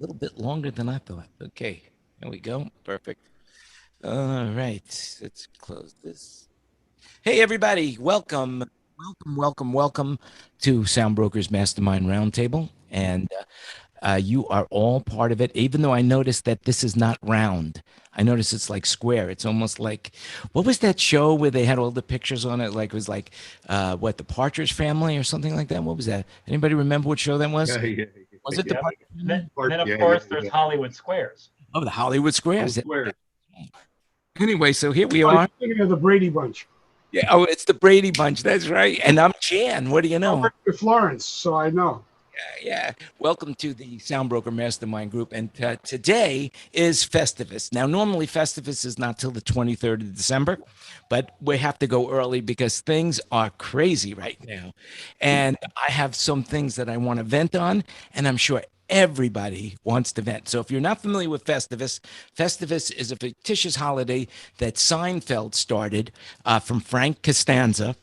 little bit longer than I thought. Okay, there we go. Perfect. All right, let's close this. Hey, everybody, welcome to SoundBroker's Mastermind Roundtable. And you are all part of it, even though I noticed that this is not round. I noticed it's like square. It's almost like, what was that show where they had all the pictures on it? Like, it was like, what, the Partridge Family or something like that? What was that? Anybody remember what show that was? Yeah, yeah, Was it the Yep. Partridge Family? And then of yeah, yeah, course there's yeah. Hollywood Squares. Oh, the Hollywood I Squares. swear. Anyway, so here we I was are. thinking of the Brady Bunch. Yeah, oh, it's the Brady Bunch. That's right. And I'm Jan. What do you I know? worked with Florence, so I know. Yeah. Welcome to the SoundBroker Mastermind Group. And today is Festivus. Now, normally Festivus is not till the 23rd of December, but we have to go early because things are crazy right now. And I have some things that I want to vent on, and I'm sure everybody wants to vent. So if you're not familiar with Festivus, Festivus is a fictitious holiday that Seinfeld started from Frank Costanza,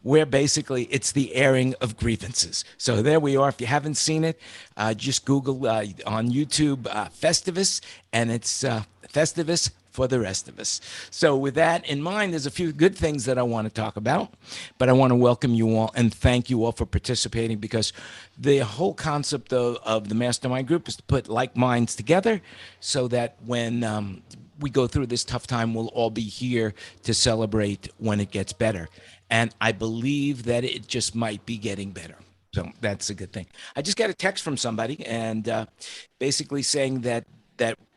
where basically it's the airing of grievances. So there we are. If you haven't seen it, just Google on YouTube Festivus, and it's Festivus for the rest of us. So with that in mind, there's a few good things that I want to talk about, but I want to welcome you all and thank you all for participating, because the whole concept of the mastermind group is to put like minds together so that when we go through this tough time, we'll all be here to celebrate when it gets better. And I believe that it just might be getting better. So that's a good thing. I just got a text from somebody, and basically saying that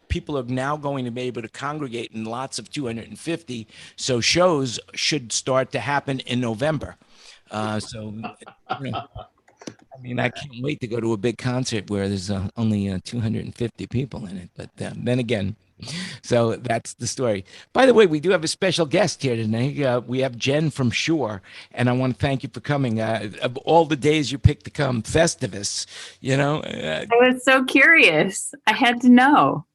people are now going to be able to congregate in lots of 250. So shows should start to happen in November. So, you know, I mean, I can't wait to go to a big concert where there's only 250 people in it. But then again, so that's the story. By the way, we do have a special guest here today. We have Jen from Shore, and I want to thank you for coming. Of all the days you picked to come, Festivus, I was so curious. I had to know.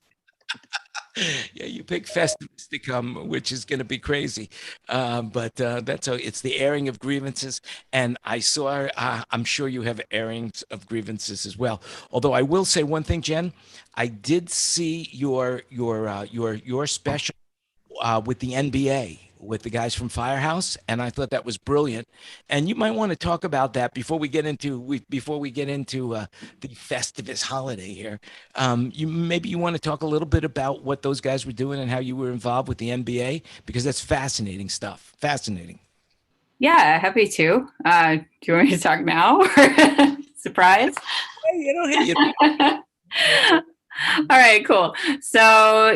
yeah, you picked Festivus to come, which is going to be crazy. But that's how it's the airing of grievances. And I saw, I'm sure you have airings of grievances as well. Although I will say one thing, Jen, I did see your special with the NBA with the guys from Firehouse, and I thought that was brilliant. And you might want to talk about that before we get into the Festivus holiday here. You want to talk a little bit about what those guys were doing and how you were involved with the NBA, because that's fascinating stuff. Fascinating. Yeah, happy to. Do you want me to talk now? Surprise. Hey, All right, cool. So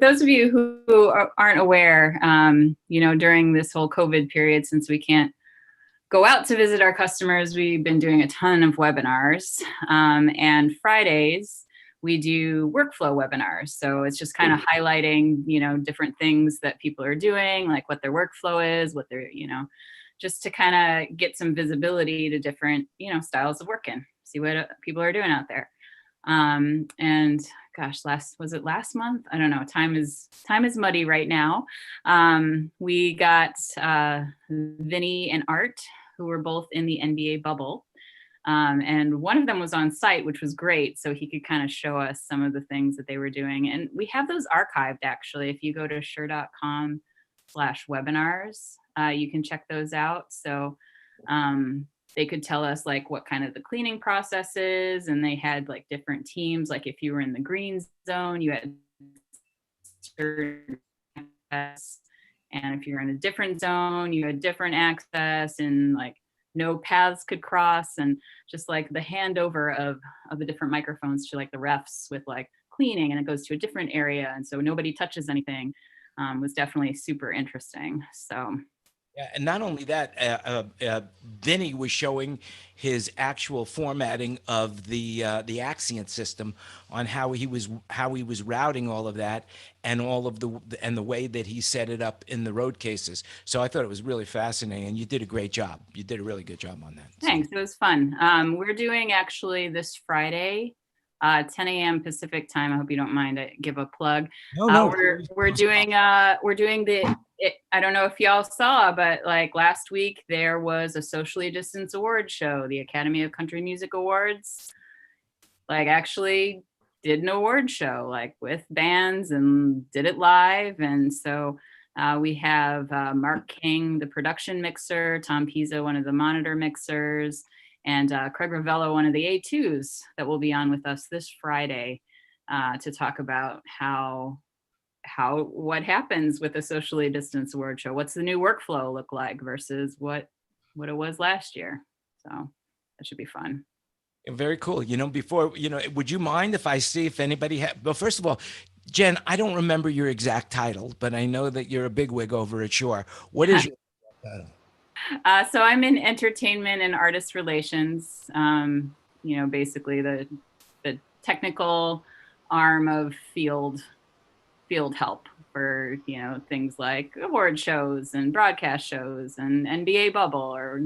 those of you who aren't aware, during this whole COVID period, since we can't go out to visit our customers, we've been doing a ton of webinars. And Fridays, we do workflow webinars. So it's just kind of highlighting, different things that people are doing, like what their workflow is, what they're, just to kind of get some visibility to different, styles of working, see what people are doing out there. And gosh, was it last month? I don't know. Time is muddy right now. We got Vinny and Art, who were both in the NBA bubble. And one of them was on site, which was great. So he could kind of show us some of the things that they were doing. And we have those archived, actually. If you go to sure.com/webinars, you can check those out. So they could tell us like what kind of the cleaning process is, and they had like different teams. Like if you were in the green zone, you had certain access, and if you're in a different zone, you had different access, and like no paths could cross, and just like the handover of the different microphones to like the refs with like cleaning, and it goes to a different area, and so nobody touches anything. Was definitely super interesting. So. Yeah, and not only that, Vinny was showing his actual formatting of the Axient system on how he was routing all of that, and all of the way that he set it up in the road cases. So I thought it was really fascinating, and you did a great job. You did a really good job on that. Thanks. It was fun. We're doing actually this Friday, 10 a.m. Pacific time. I hope you don't mind. I give a plug. No. We're doing the. I don't know if y'all saw, but like last week there was a socially distanced award show, the Academy of Country Music Awards. Like actually did an award show like with bands and did it live. And so we have Mark King, the production mixer, Tom Pizzo, one of the monitor mixers, and Craig Ravello, one of the A2s that will be on with us this Friday to talk about what happens with a socially distanced award show. What's the new workflow look like versus what it was last year? So that should be fun. Very cool. Before, would you mind if I see if anybody well, first of all, Jen, I don't remember your exact title, but I know that you're a bigwig over at Shore. What is your title? So I'm in entertainment and artist relations, basically the technical arm of field help for, things like award shows and broadcast shows and NBA bubble or,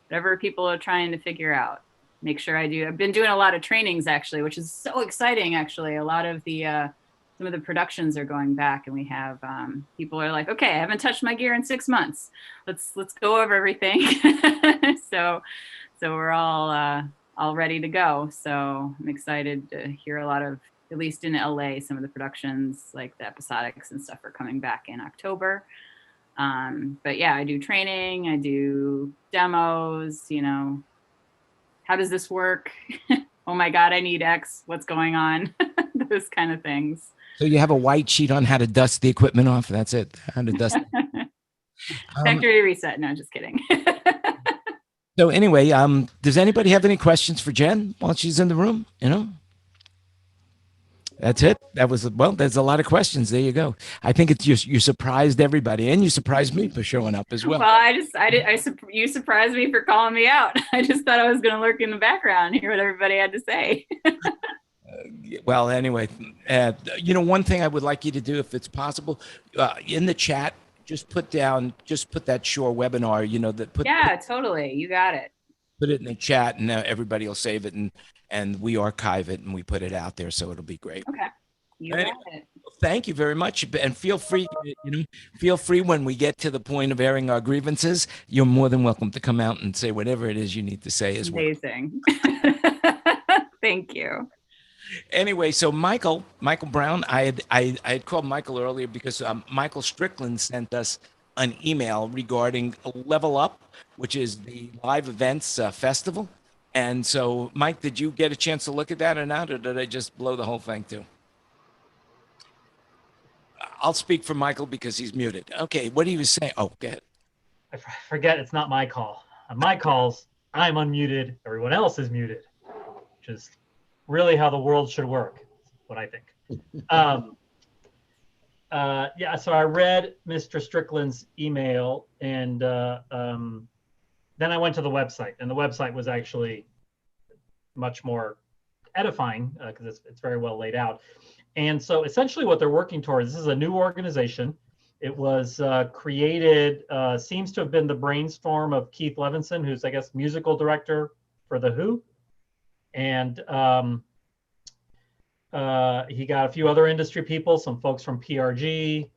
whatever people are trying to figure out. Make sure I've been doing a lot of trainings actually, which is so exciting actually. A lot of the, some of the productions are going back and we have, people are like, okay, I haven't touched my gear in 6 months. Let's go over everything. So we're all ready to go. So I'm excited to hear a lot of, at least in LA, some of the productions like the episodics and stuff are coming back in October. But yeah, I do training, I do demos, how does this work? Oh my God, I need X. What's going on? Those kind of things. So you have a white sheet on how to dust the equipment off. That's it. How to dust. Factory reset. No, just kidding. So anyway, does anybody have any questions for Jen while she's in the room? That's it. There's a lot of questions. There you go. I think it's you surprised everybody, and you surprised me for showing up as well. Well, you surprised me for calling me out. I just thought I was going to lurk in the background and hear what everybody had to say. Well, anyway, one thing I would like you to do, if it's possible, in the chat, just put that Shore webinar, Yeah, totally. You got it. Put it in the chat and everybody will save it and we archive it and we put it out there. So it'll be great. Okay. You got it. Thank you very much. And feel free when we get to the point of airing our grievances, you're more than welcome to come out and say whatever it is you need to say as well. Amazing. Thank you. Anyway, so Michael Brown, I had called Michael earlier because Michael Strickland sent us an email regarding Level Up, which is the live events festival. And so, Mike, did you get a chance to look at that or not, or did I just blow the whole thing too? I'll speak for Michael because he's muted. Okay, what do you say? Oh, go ahead. I forget it's not my call. On my calls, I'm unmuted. Everyone else is muted, which is really how the world should work, what I think. Yeah, so I read Mr. Strickland's email and then I went to the website, and the website was actually much more edifying because it's very well laid out. And so essentially what they're working towards, this is a new organization. It was created, seems to have been the brainstorm of Keith Levinson, who's, I guess, musical director for The Who. And he got a few other industry people, some folks from PRG,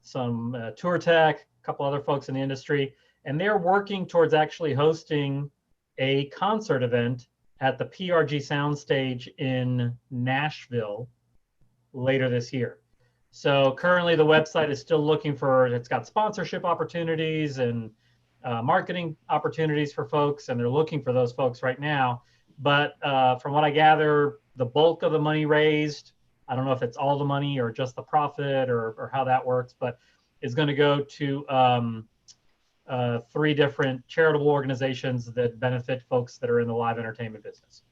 some Tour Tech, a couple other folks in the industry. And they're working towards actually hosting a concert event at the PRG Soundstage in Nashville later this year. So currently the website is still looking for, it's got sponsorship opportunities and marketing opportunities for folks, and they're looking for those folks right now. But from what I gather, the bulk of the money raised, I don't know if it's all the money or just the profit or how that works, but is going to go to 3 different charitable organizations that benefit folks that are in the live entertainment business.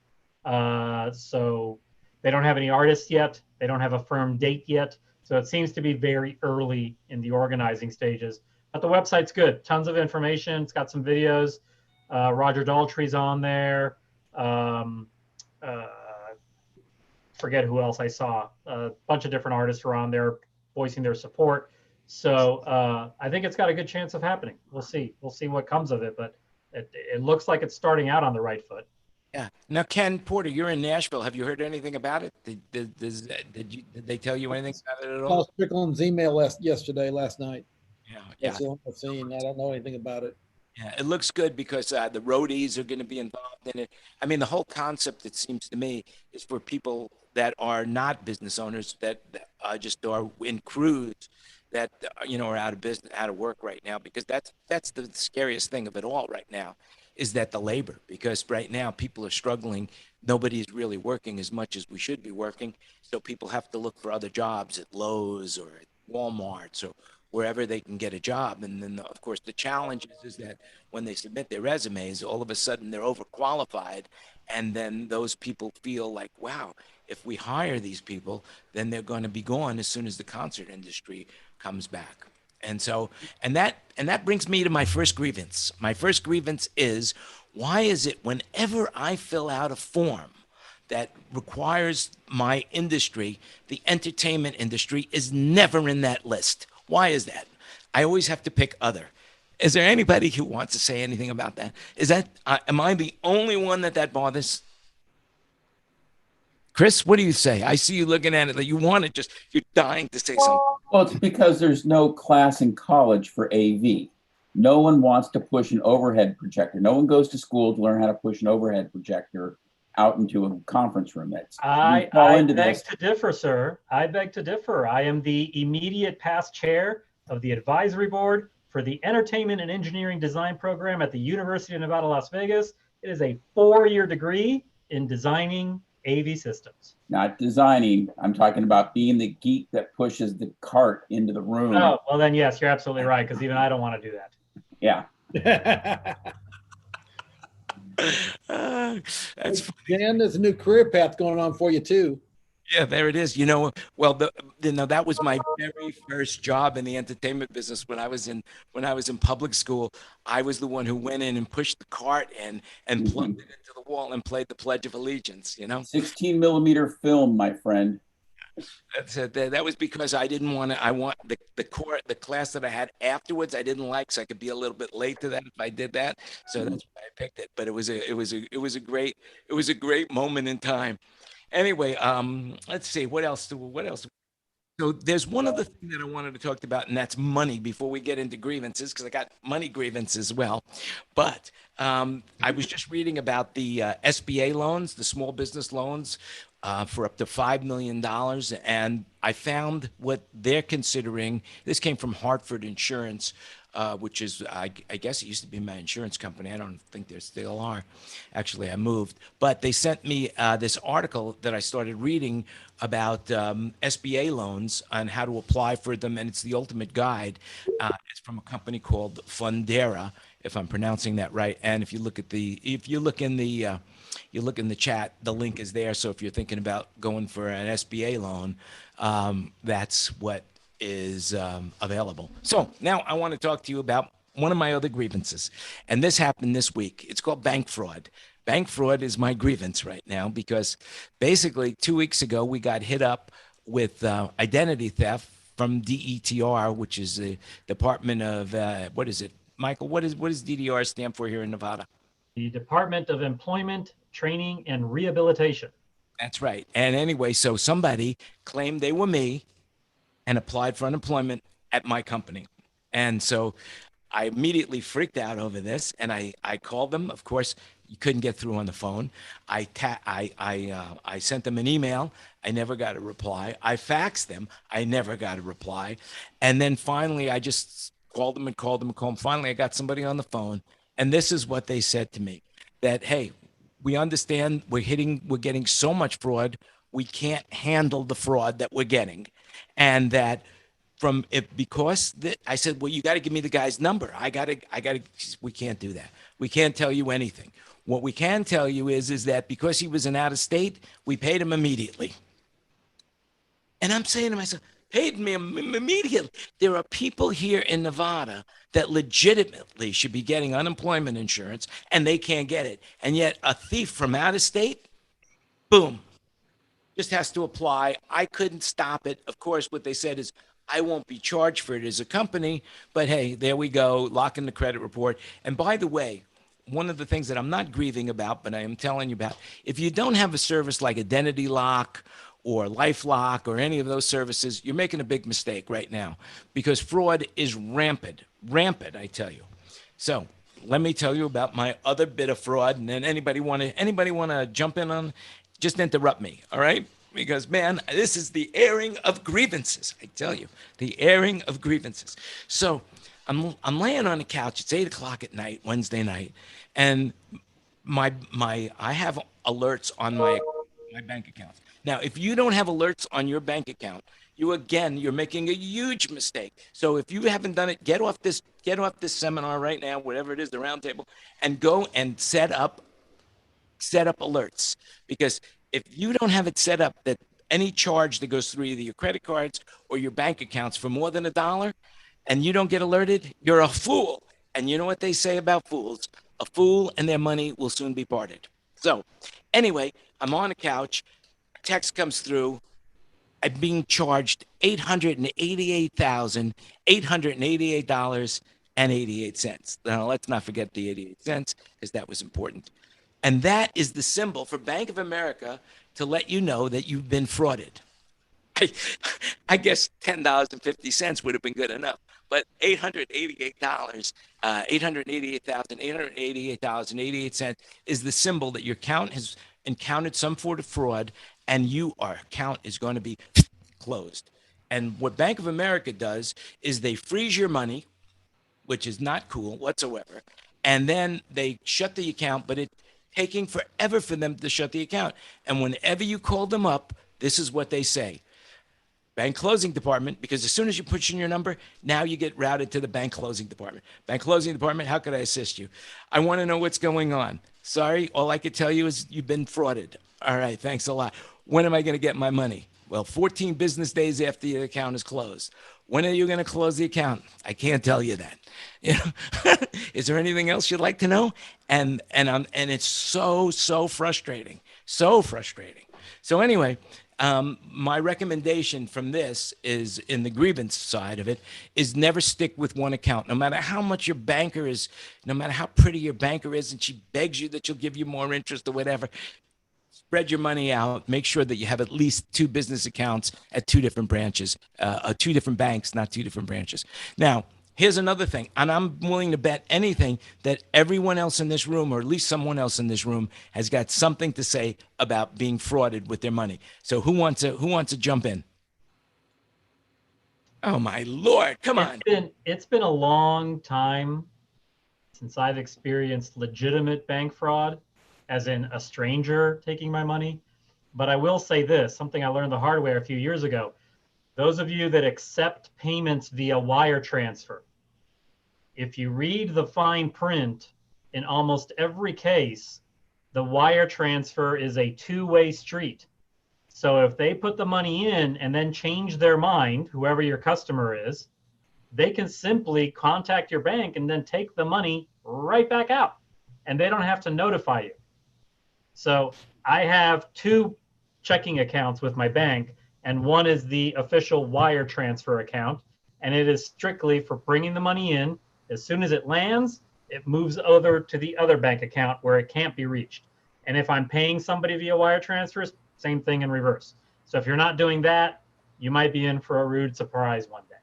So they don't have any artists yet. They don't have a firm date yet. So it seems to be very early in the organizing stages. But the website's good. Tons of information. It's got some videos. Roger Daltrey's on there. Forget who else I saw. A bunch of different artists are on there voicing their support. So I think it's got a good chance of happening. We'll see. We'll see what comes of it, but it looks like it's starting out on the right foot. Yeah. Now, Ken Porter, you're in Nashville. Have you heard anything about it? Did they tell you anything about it at all? Strickland's email last night. Yeah. That's the only I've seen. I don't know anything about it. Yeah, it looks good because the roadies are going to be involved in it. I mean, the whole concept, it seems to me, is for people that are not business owners that just are in crews that are out of business, out of work right now. Because that's the scariest thing of it all right now, is that the labor. Because right now people are struggling. Nobody's really working as much as we should be working, so people have to look for other jobs at Lowe's or at Walmart's or wherever they can get a job. And then, of course, the challenge is that when they submit their resumes, all of a sudden they're overqualified. And then those people feel like, wow, if we hire these people, then they're going to be gone as soon as the concert industry comes back. And so, and that brings me to my first grievance. My first grievance is, why is it whenever I fill out a form that requires my industry, the entertainment industry is never in that list? Why is that? I always have to pick other. Is there anybody who wants to say anything about that? Is that, am I the only one that bothers? Chris, what do you say? I see you looking at it like you want to just, you're dying to say something. Well, it's because there's no class in college for AV. No one wants to push an overhead projector. No one goes to school to learn how to push an overhead projector out into a conference room. I beg to differ, sir. I beg to differ. I am the immediate past chair of the advisory board for the Entertainment and Engineering Design program at the University of Nevada, Las Vegas. It is a 4-year degree in designing AV systems. Not designing. I'm talking about being the geek that pushes the cart into the room. Oh, well then, yes, you're absolutely right, because even I don't want to do that. Yeah. That's funny. Dan, there's a new career path going on for you too. Yeah, there it is. Well, that was my very first job in the entertainment business when I was in public school. I was the one who went in and pushed the cart and plugged it into the wall and played the Pledge of Allegiance. 16 millimeter film, my friend. That's it. That was because I didn't want to. I want the class that I had afterwards. I didn't like, so I could be a little bit late to that if I did that. So that's why I picked it. But it was a great moment in time. Anyway, let's see what else. So there's one other thing that I wanted to talk about, and that's money before we get into grievances, because I got money grievances as well. But I was just reading about the SBA loans, the small business loans, for up to $5 million. And I found what they're considering. This came from Hartford Insurance, which is, I guess it used to be my insurance company. I don't think they still are. Actually, I moved. But they sent me this article that I started reading about SBA loans and how to apply for them. And it's the ultimate guide. It's from a company called Fundera, if I'm pronouncing that right. And if you look in the chat, the link is there. So if you're thinking about going for an SBA loan, that's what is available. So now I want to talk to you about one of my other grievances. And this happened this week. It's called bank fraud. Bank fraud is my grievance right now because basically 2 weeks ago, we got hit up with identity theft from DETR, which is the Department of, what is it? Michael, what does DDR stand for here in Nevada? The Department of Employment, Training, and Rehabilitation. That's right. And anyway, so somebody claimed they were me and applied for unemployment at my company. And so I immediately freaked out over this, and I called them. Of course, you couldn't get through on the phone. I sent them an email. I never got a reply. I faxed them. I never got a reply. And then finally, I just called them and called them and called them. Finally, I got somebody on the phone, and this is what they said to me: that, hey, we understand we're getting so much fraud, we can't handle the fraud that we're getting. And that I said, well, you got to give me the guy's number. We can't do that. We can't tell you anything. What we can tell you is that because he was an out of state, we paid him immediately. And I'm saying to myself, paid me immediately. There are people here in Nevada that legitimately should be getting unemployment insurance and they can't get it. And yet a thief from out of state, boom, just has to apply. I couldn't stop it. Of course, what they said is, I won't be charged for it as a company, but hey, there we go, lock in the credit report. And by the way, one of the things that I'm not grieving about, but I am telling you about, if you don't have a service like Identity Lock or LifeLock or any of those services, you're making a big mistake right now because fraud is rampant, I tell you. So let me tell you about my other bit of fraud. And then anybody want to jump in on, just interrupt me. All right. Because man, this is the airing of grievances. I tell you, the airing of grievances. So I'm laying on the couch. It's 8 o'clock at night, Wednesday night. And I have alerts on my bank account. Now, if you don't have alerts on your bank account, you're making a huge mistake. So if you haven't done it, get off this seminar right now, whatever it is, the roundtable, and go and set up alerts. Because if you don't have it set up that any charge that goes through either your credit cards or your bank accounts for more than $1 and you don't get alerted, you're a fool. And you know what they say about fools? A fool and their money will soon be parted. So anyway, I'm on the couch. Text comes through. I'm being charged $888.88. Now, let's not forget the 88 cents because that was important. And that is the symbol for Bank of America to let you know that you've been frauded. I guess $10.50 would have been good enough, but $888,888.88 is the symbol that your account has encountered some sort of fraud, and your account is going to be closed. And what Bank of America does is they freeze your money, which is not cool whatsoever, and then they shut the account, but it's taking forever for them to shut the account. And whenever you call them up, this is what they say. Bank closing department, because as soon as you push in your number, now you get routed to the bank closing department. Bank closing department, how could I assist you? I want to know what's going on. Sorry, all I could tell you is you've been frauded. All right, thanks a lot. When am I going to get my money? Well, 14 business days after the account is closed. When are you going to close the account? I can't tell you that. You know, is there anything else you'd like to know? And it's so frustrating, so frustrating. So anyway, my recommendation from this is, in the grievance side of it, is never stick with one account. No matter how much your banker is, no matter how pretty your banker is, and she begs you that she'll give you more interest or whatever, spread your money out. Make sure that you have at least 2 business accounts at 2 different branches, 2 different banks, not 2 different branches. Now, here's another thing, and I'm willing to bet anything that everyone else in this room, or at least someone else in this room, has got something to say about being frauded with their money. So who wants to jump in? Oh my Lord, come on. It's been a long time since I've experienced legitimate bank fraud, as in a stranger taking my money. But I will say this, something I learned the hard way a few years ago. Those of you that accept payments via wire transfer, if you read the fine print, in almost every case, the wire transfer is a 2-way street. So if they put the money in and then change their mind, whoever your customer is, they can simply contact your bank and then take the money right back out. And they don't have to notify you. So I have 2 checking accounts with my bank, and one is the official wire transfer account, and it is strictly for bringing the money in. As soon as it lands, it moves over to the other bank account where it can't be reached. And if I'm paying somebody via wire transfers, same thing in reverse. So if you're not doing that, you might be in for a rude surprise one day.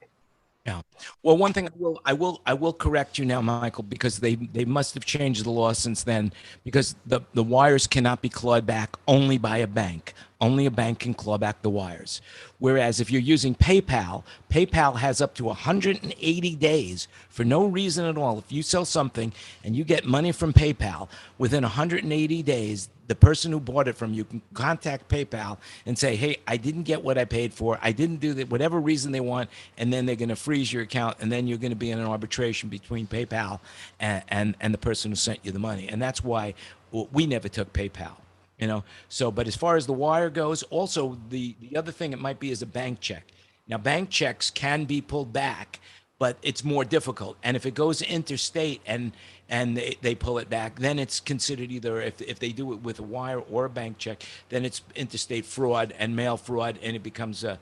Yeah. Well, one thing I will correct you now, Michael, because they must have changed the law since then, because the wires cannot be clawed back only by a bank. Only a bank can claw back the wires. Whereas if you're using PayPal, PayPal has up to 180 days for no reason at all. If you sell something and you get money from PayPal, within 180 days, the person who bought it from you can contact PayPal and say, hey, I didn't get what I paid for. I didn't do that, whatever reason they want. And then they're going to freeze your account. And then you're going to be in an arbitration between PayPal and the person who sent you the money. And that's why we never took PayPal. You know, so, but as far as the wire goes, also the other thing it might be is a bank check. Now, bank checks can be pulled back, but it's more difficult. And if it goes interstate and they pull it back, then it's considered either, if they do it with a wire or a bank check, then it's interstate fraud and mail fraud, and it becomes a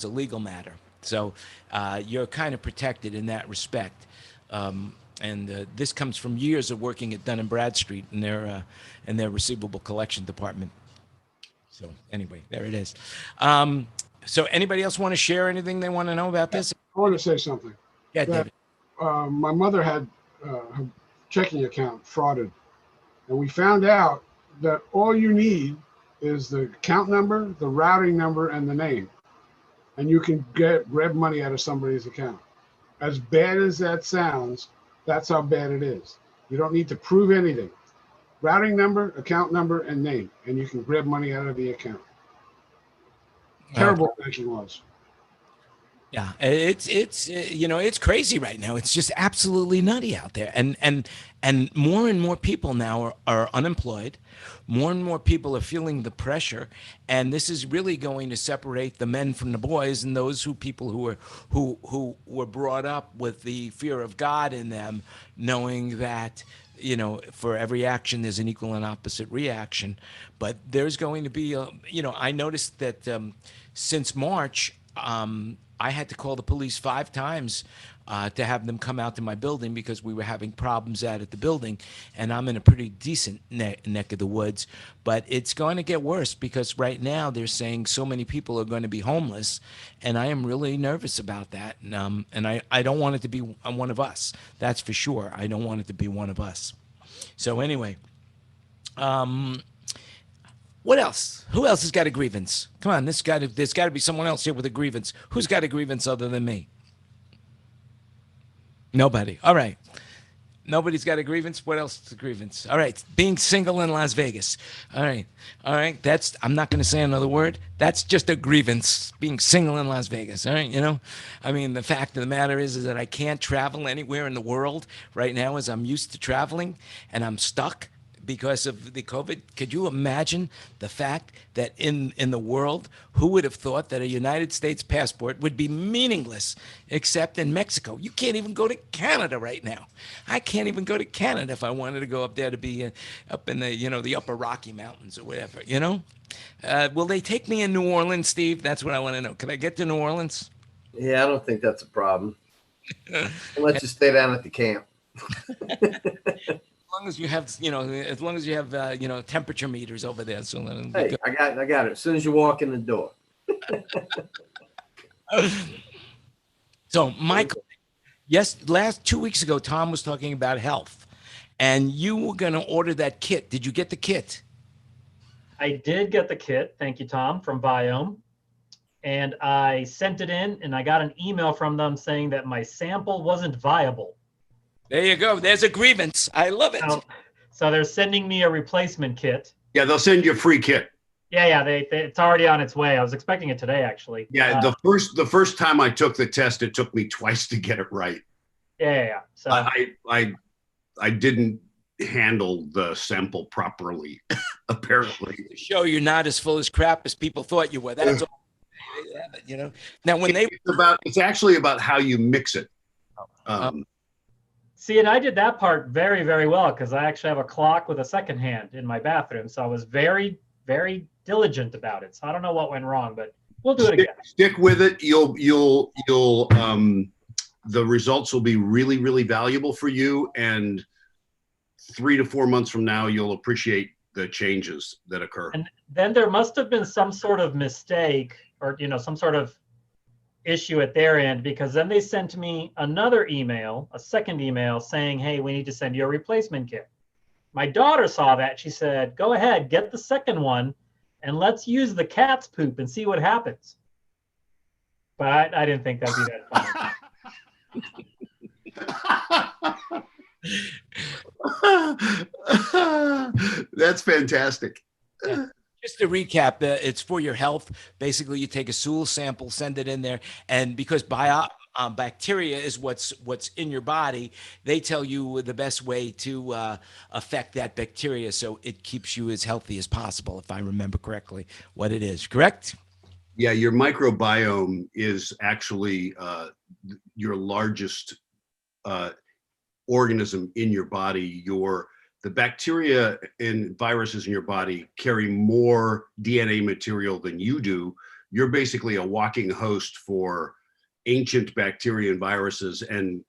legal matter. So you're kind of protected in that respect. And this comes from years of working at Dun & Bradstreet in their receivable collection department. So anyway, there it is. So anybody else want to share anything they want to know about this? I want to say something. Yeah, that, David. my mother had her checking account frauded. And we found out that all you need is the account number, the routing number, and the name. And you can grab money out of somebody's account. As bad as that sounds, that's how bad it is. You don't need to prove anything. Routing number, account number, and name, and you can grab money out of the account. Terrible banking laws. Yeah, it's crazy right now. It's just absolutely nutty out there, and more and more people now are unemployed. More and more people are feeling the pressure, and this is really going to separate the men from the boys, and those people who were brought up with the fear of God in them, knowing that for every action there's an equal and opposite reaction. But there's going to be I noticed that since March. I had to call the police 5 times to have them come out to my building because we were having problems out at the building, and I'm in a pretty decent neck of the woods. But it's going to get worse because right now they're saying so many people are going to be homeless, and I am really nervous about that. And I don't want it to be one of us. That's for sure. I don't want it to be one of us. So anyway, what else? Who else has got a grievance? Come on, there's got to be someone else here with a grievance. Who's got a grievance other than me? Nobody. All right. Nobody's got a grievance. What else is a grievance? All right. Being single in Las Vegas. All right. All right. I'm not going to say another word. That's just a grievance, being single in Las Vegas. All right. I mean, the fact of the matter is that I can't travel anywhere in the world right now as I'm used to traveling, and I'm stuck because of the COVID. Could you imagine the fact that in the world, who would have thought that a United States passport would be meaningless except in Mexico? You can't even go to Canada right now. I can't even go to Canada if I wanted to go up there to be up in the the upper Rocky Mountains or whatever, Will they take me in New Orleans, Steve? That's what I want to know. Can I get to New Orleans? Yeah, I don't think that's a problem. Unless you stay down at the camp. As long as you have, temperature meters over there. So hey, I got it. As soon as you walk in the door. So, Michael, yes, 2 weeks ago, Tom was talking about health, and you were going to order that kit. Did you get the kit? I did get the kit. Thank you, Tom, from Biome. And I sent it in, and I got an email from them saying that my sample wasn't viable. There you go. There's a grievance. I love it. So they're sending me a replacement kit. Yeah, they'll send you a free kit. Yeah. It's already on its way. I was expecting it today, actually. Yeah, the first time I took the test, it took me twice to get it right. Yeah. So I didn't handle the sample properly, apparently. To show you're not as full as crap as people thought you were. That's all. Now when it's actually about how you mix it. See, and I did that part very, very well because I actually have a clock with a second hand in my bathroom. So I was very, very diligent about it. So I don't know what went wrong, but we'll do it again. Stick with it. You'll the results will be really, really valuable for you. And 3 to 4 months from now, you'll appreciate the changes that occur. And then there must have been some sort of mistake or, some sort of issue at their end, because then they sent me another email, a second email saying, hey, we need to send you a replacement kit. My daughter saw that. She said, go ahead, get the second one and let's use the cat's poop and see what happens. But I didn't think that'd be that fun. That's fantastic. Yeah. Just to recap, it's for your health. Basically, you take a stool sample, send it in there, and because bacteria is what's in your body, they tell you the best way to affect that bacteria so it keeps you as healthy as possible, if I remember correctly what it is. Correct? Yeah, your microbiome is actually your largest organism in your body. The bacteria and viruses in your body carry more DNA material than you do. You're basically a walking host for ancient bacteria and viruses. And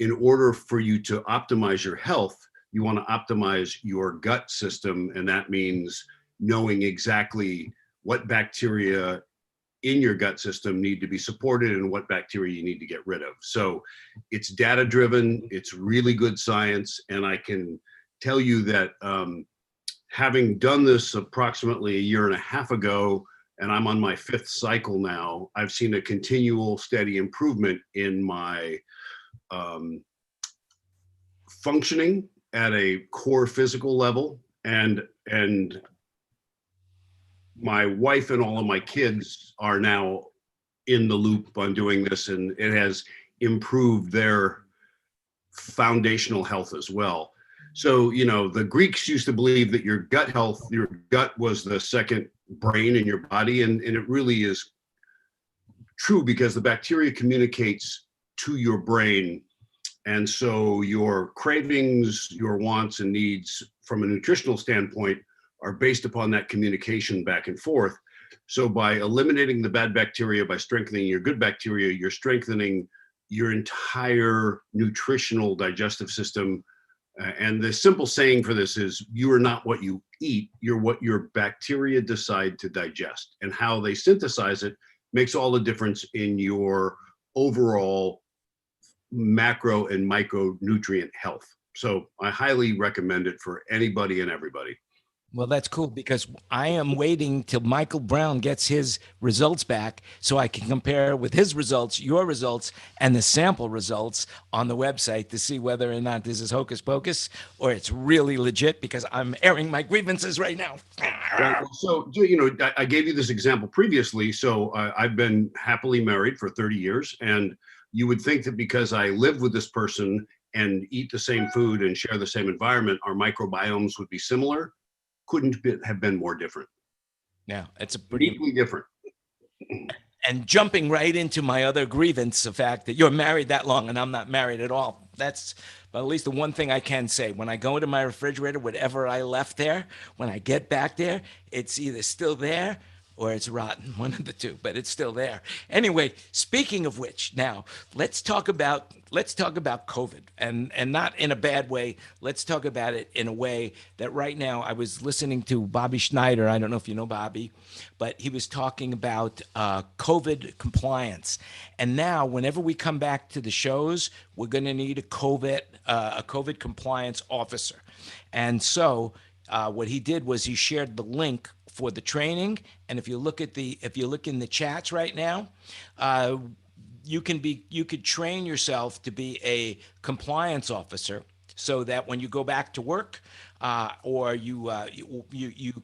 in order for you to optimize your health, you want to optimize your gut system. And that means knowing exactly what bacteria in your gut system need to be supported and what bacteria you need to get rid of. So it's data driven, it's really good science. And I can tell you that having done this approximately a year and a half ago, and I'm on my 5th cycle now, I've seen a continual steady improvement in my functioning at a core physical level. And my wife and all of my kids are now in the loop on doing this, and it has improved their foundational health as well. So, you know, the Greeks used to believe that your gut health, your gut was the second brain in your body, and it really is true because the bacteria communicates to your brain. And so your cravings, your wants and needs from a nutritional standpoint are based upon that communication back and forth. So by eliminating the bad bacteria, by strengthening your good bacteria, you're strengthening your entire nutritional digestive system. And the simple saying for this is, you are not what you eat, you're what your bacteria decide to digest. And how they synthesize it makes all the difference in your overall macro and micronutrient health. So I highly recommend it for anybody and everybody. Well, that's cool because I am waiting till Michael Brown gets his results back so I can compare with his results, your results, and the sample results on the website to see whether or not this is hocus pocus or it's really legit, because I'm airing my grievances right now. Right. So, you know, I gave you this example previously. So I've been happily married for 30 years. And you would think that because I live with this person and eat the same food and share the same environment, our microbiomes would be similar. Couldn't have been more different. Yeah, it's a pretty Uniquely different. And jumping right into my other grievance, the fact that you're married that long and I'm not married at all. That's, but at least the one thing I can say, when I go into my refrigerator, whatever I left there, when I get back there, it's either still there or it's rotten, one of the two, but it's still there. Anyway, speaking of which, now let's talk about COVID, and not in a bad way. Let's talk about it in a way that right now, I was listening to Bobby Schneider. I don't know if you know Bobby, but he was talking about COVID compliance. And now, whenever we come back to the shows, we're going to need a COVID compliance officer. And so what he did was he shared the link for the training. And if you look in the chats right now, you could train yourself to be a compliance officer, so that when you go back to work, or you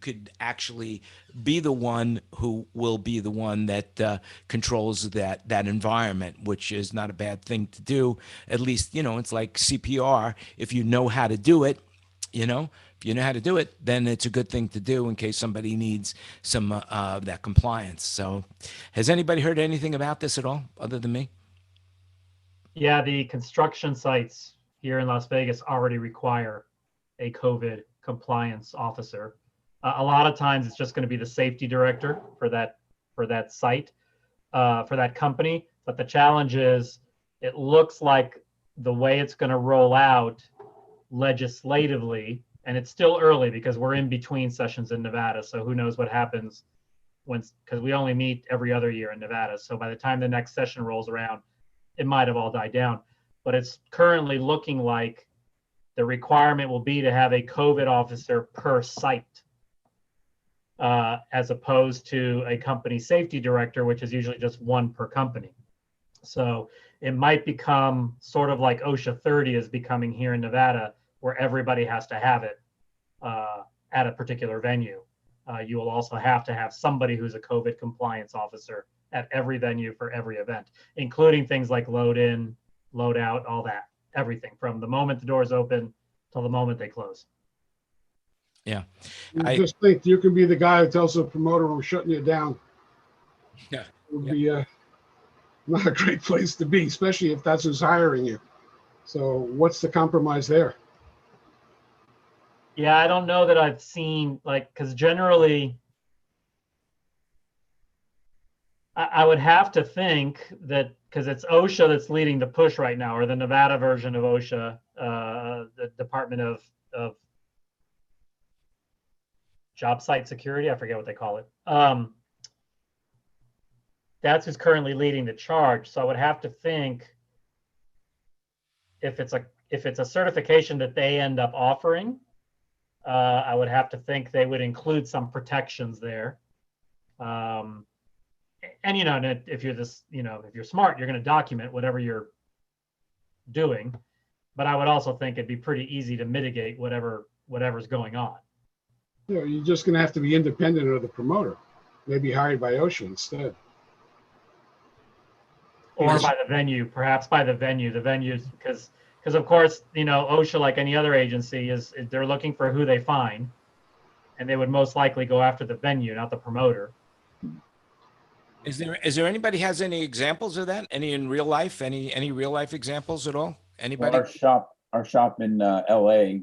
could actually be the one who will be the one that controls that environment, which is not a bad thing to do. At least, you know, it's like CPR. If you know how to do it, you know, if you know how to do it, then it's a good thing to do in case somebody needs some that compliance. So has anybody heard anything about this at all other than me? Yeah, the construction sites here in Las Vegas already require a COVID compliance officer. A lot of times it's just going to be the safety director for that site, for that company. But the challenge is, it looks like the way it's going to roll out legislatively, and it's still early because we're in between sessions in Nevada, so who knows what happens because we only meet every other year in Nevada. So by the time the next session rolls around, it might have all died down. But it's currently looking like the requirement will be to have a COVID officer per site, as opposed to a company safety director, which is usually just one per company. So it might become sort of like OSHA 30 is becoming here in Nevada, where everybody has to have it at a particular venue. You will also have to have somebody who's a COVID compliance officer at every venue for every event, including things like load in, load out, all that, everything from the moment the doors open till the moment they close. Yeah. I just think you can be the guy who tells the promoter we're shutting you down. Yeah. It would be not a great place to be, especially if that's who's hiring you. So what's the compromise there? Yeah, I don't know that I've seen, like, because generally I would have to think that, because it's OSHA that's leading the push right now, or the Nevada version of OSHA, the Department of Job Site Security, I forget what they call it. that's who's currently leading the charge. So I would have to think if it's a certification that they end up offering, I would have to think they would include some protections there. And if you're if you're smart, you're going to document whatever you're doing. But I would also think it'd be pretty easy to mitigate whatever's going on. You're just going to have to be independent of the promoter, maybe hired by OSHA instead. Or by the venue, perhaps by the venues, because of course, OSHA, like any other agency, they're looking for who they find, and they would most likely go after the venue, not the promoter. Is there anybody has any examples of that? Any in real life? Any real life examples at all? Anybody? Well, our shop in LA,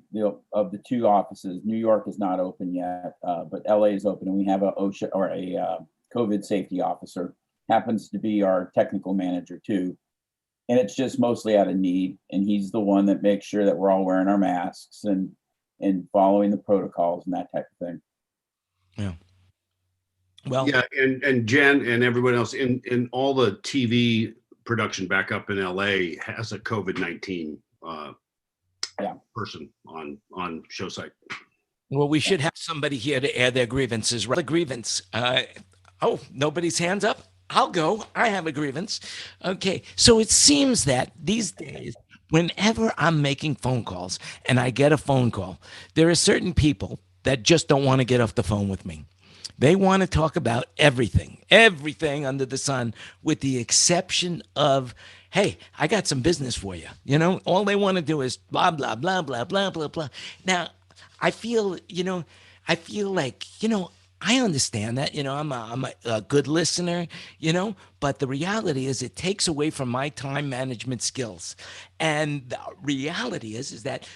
of the 2 offices, New York is not open yet, but LA is open, and we have a OSHA or a COVID safety officer. Happens to be our technical manager too. And it's just mostly out of need. And he's the one that makes sure that we're all wearing our masks and following the protocols and that type of thing. Yeah. Well, yeah. And Jen and everyone else in all the TV production back up in LA has a COVID-19 person on show site. Well, we should have somebody here to air their grievances. The grievance. Oh, nobody's hands up. I'll go. I have a grievance. Okay. So it seems that these days, whenever I'm making phone calls and I get a phone call, there are certain people that just don't want to get off the phone with me. They want to talk about everything under the sun, with the exception of, hey, I got some business for you. All they want to do is blah, blah, blah, blah, blah, blah, blah. Now, I feel like, I understand that, I'm a good listener, but the reality is it takes away from my time management skills. And the reality is that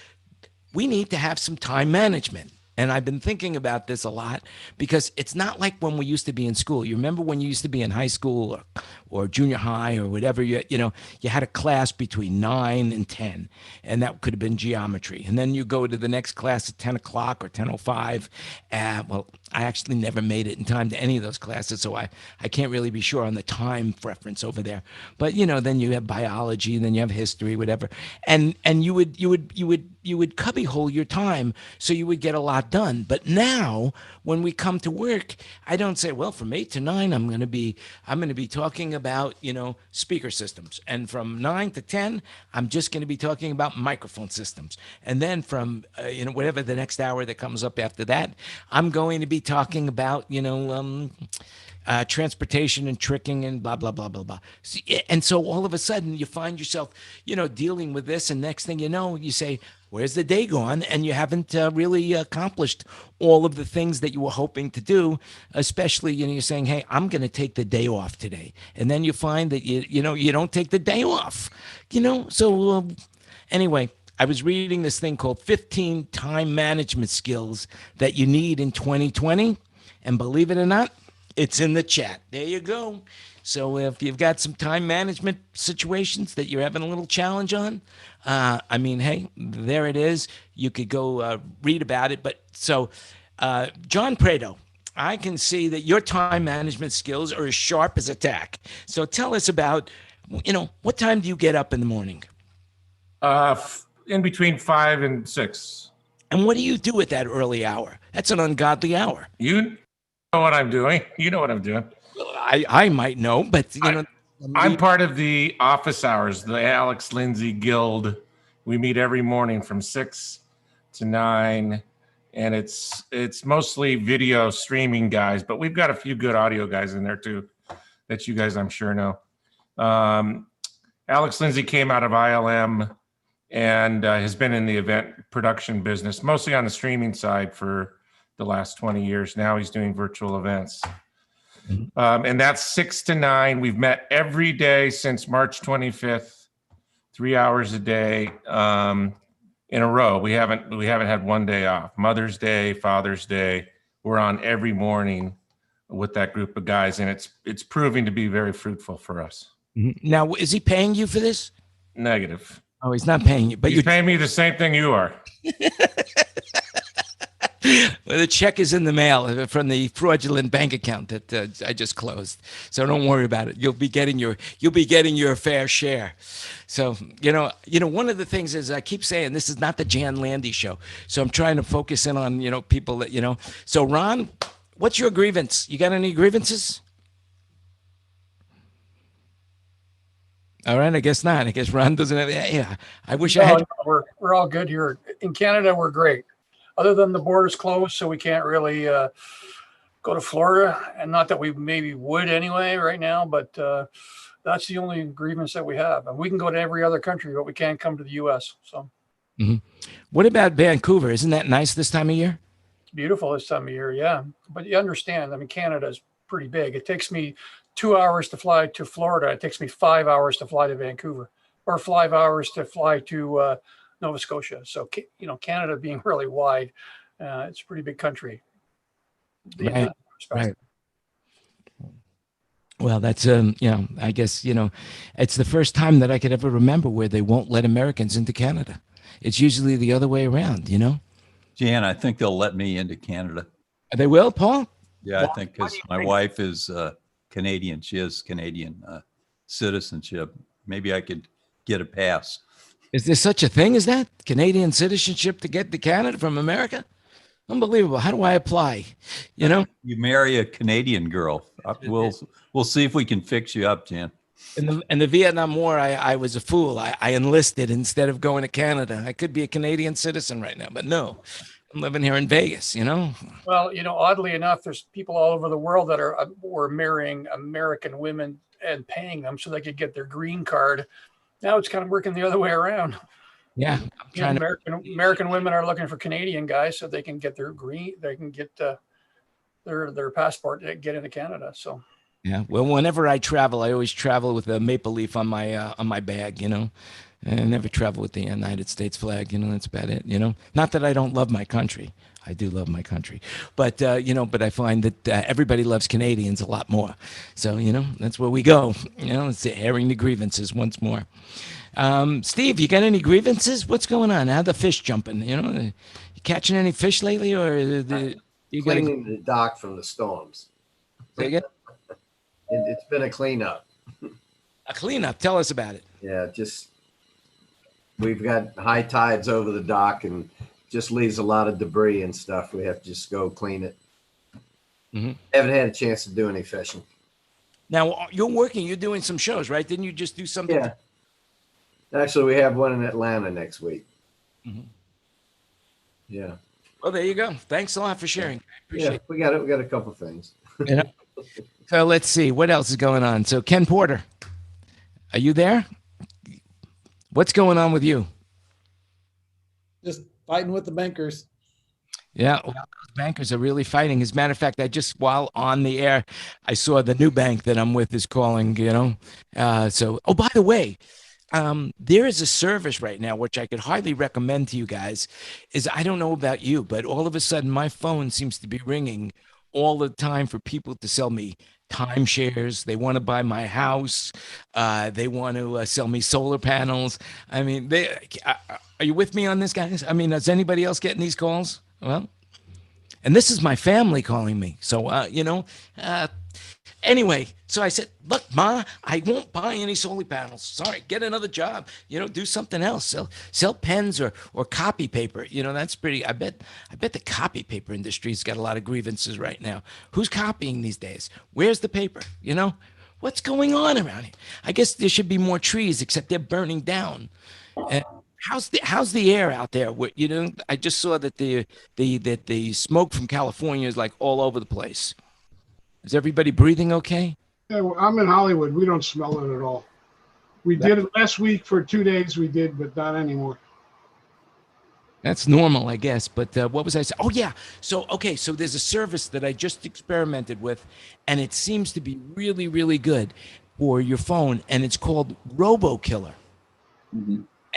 we need to have some time management. And I've been thinking about this a lot, because it's not like when we used to be in school. You remember when you used to be in high school or junior high or whatever, you had a class between 9 and 10, and that could have been geometry. And then you go to the next class at 10 o'clock or 10:05. Well, I actually never made it in time to any of those classes, so I can't really be sure on the time preference over there. But, then you have biology, and then you have history, whatever. And you would cubbyhole your time so you would get a lot done. But now when we come to work, I don't say, well, from 8 to 9, I'm going to be talking about, speaker systems. And from 9 to 10, I'm just going to be talking about microphone systems. And then from, whatever the next hour that comes up after that, I'm going to be talking about, transportation and tricking and blah, blah, blah, blah, blah. And so all of a sudden you find yourself, dealing with this. And next thing you know, you say, where's the day gone? And you haven't really accomplished all of the things that you were hoping to do, especially, you're saying, hey, I'm going to take the day off today. And then you find that, you don't take the day off, So anyway, I was reading this thing called 15 time management skills that you need in 2020. And believe it or not, it's in the chat. There you go. So if you've got some time management situations that you're having a little challenge on, hey, there it is. You could go read about it. But so, John Prado, I can see that your time management skills are as sharp as a tack. So tell us about, what time do you get up in the morning? In between 5 and 6. And what do you do at that early hour? That's an ungodly hour. You know what I'm doing. You know what I'm doing. Well, I might know, but I'm part of the office hours, the Alex Lindsay Guild. We meet every morning from 6 to 9, and it's mostly video streaming guys, but we've got a few good audio guys in there too that you guys I'm sure know. Alex Lindsay came out of ILM and has been in the event production business, mostly on the streaming side for the last 20 years. Now he's doing virtual events. And that's 6 to 9. We've met every day since March 25th, 3 hours a day in a row. We haven't had one day off. Mother's Day, Father's Day. We're on every morning with that group of guys, and it's proving to be very fruitful for us. Now, is he paying you for this? Negative. Oh, he's not paying you, but you're paying me the same thing you are. Well, the check is in the mail from the fraudulent bank account that I just closed. So don't worry about it. You'll be getting your fair share. So one of the things is I keep saying this is not the Jan Landy show. So I'm trying to focus in on people that. So Ron, what's your grievance? You got any grievances? All right, I guess not. I guess Ron doesn't have. Yeah, I wish I had. We're all good here in Canada. We're great, other than the borders closed, so we can't really go to Florida. And not that we maybe would anyway right now, but that's the only grievance that we have. And we can go to every other country, but we can't come to the U.S. So, What about Vancouver? Isn't that nice this time of year? it's beautiful this time of year, yeah. But you understand, I mean, Canada is pretty big. It takes me 2 hours to fly to Florida. It takes me 5 hours to fly to Vancouver, or 5 hours to fly to Nova Scotia. So, Canada being really wide, it's a pretty big country. Right. Well, that's I guess it's the first time that I could ever remember where they won't let Americans into Canada. It's usually the other way around. Jan, I think they'll let me into Canada. They will, Paul? Yeah, I think because my wife is Canadian. She has Canadian citizenship. Maybe I could get a pass. Is there such a thing as that? Canadian citizenship to get to Canada from America? Unbelievable. How do I apply? You marry a Canadian girl. We'll see if we can fix you up, Jan. In the Vietnam War, I was a fool. I enlisted instead of going to Canada. I could be a Canadian citizen right now, but no. I'm living here in Vegas, Well, oddly enough, there's people all over the world that were marrying American women and paying them so they could get their green card. Now it's kind of working the other way around. Yeah, American women are looking for Canadian guys so they can get their green. They can get their passport to get into Canada. So. Yeah. Well, whenever I travel, I always travel with a maple leaf on my bag. I never travel with the United States flag. That's about it. Not that I don't love my country. I do love my country, but but I find that everybody loves Canadians a lot more. So that's where we go. It's airing the grievances once more. Steve, you got any grievances? What's going on? How the fish jumping? You catching any fish lately, or you Cleaning the dock from the storms. Say again? It's been a cleanup. A cleanup. Tell us about it. Yeah, we've got high tides over the dock and just leaves a lot of debris and stuff. We have to just go clean it. Haven't had a chance to do any fishing. Now you're doing some shows, right? Didn't you just do something? Yeah. Actually, we have one in Atlanta next week. Yeah. Well, there you go. Thanks a lot for sharing. I appreciate it. We got a couple things. So let's see what else is going on. So Ken Porter, are you there? What's going on with you? Just fighting with the bankers. Yeah, well, bankers are really fighting. As a matter of fact, while on the air, I saw the new bank that I'm with is calling, So, by the way, there is a service right now, which I could highly recommend to you guys, I don't know about you, but all of a sudden my phone seems to be ringing all the time for people to sell me timeshares. They want to buy my house. They want to sell me solar panels. I mean, are you with me on this, guys? I mean, is anybody else getting these calls? Well, and this is my family calling me. So, anyway, so I said, look, Ma, I won't buy any solar panels. Sorry, get another job. Do something else. Sell pens or copy paper. That's pretty. I bet the copy paper industry's got a lot of grievances right now. Who's copying these days? Where's the paper? What's going on around here? I guess there should be more trees, except they're burning down. How's the air out there? I just saw that the smoke from California is like all over the place. Is everybody breathing okay? Yeah, well, I'm in Hollywood. We don't smell it at all. We did it last week for 2 days. We did, but not anymore. That's normal, I guess. But what was I saying? Oh, yeah. So there's a service that I just experimented with, and it seems to be really, really good for your phone, and it's called RoboKiller.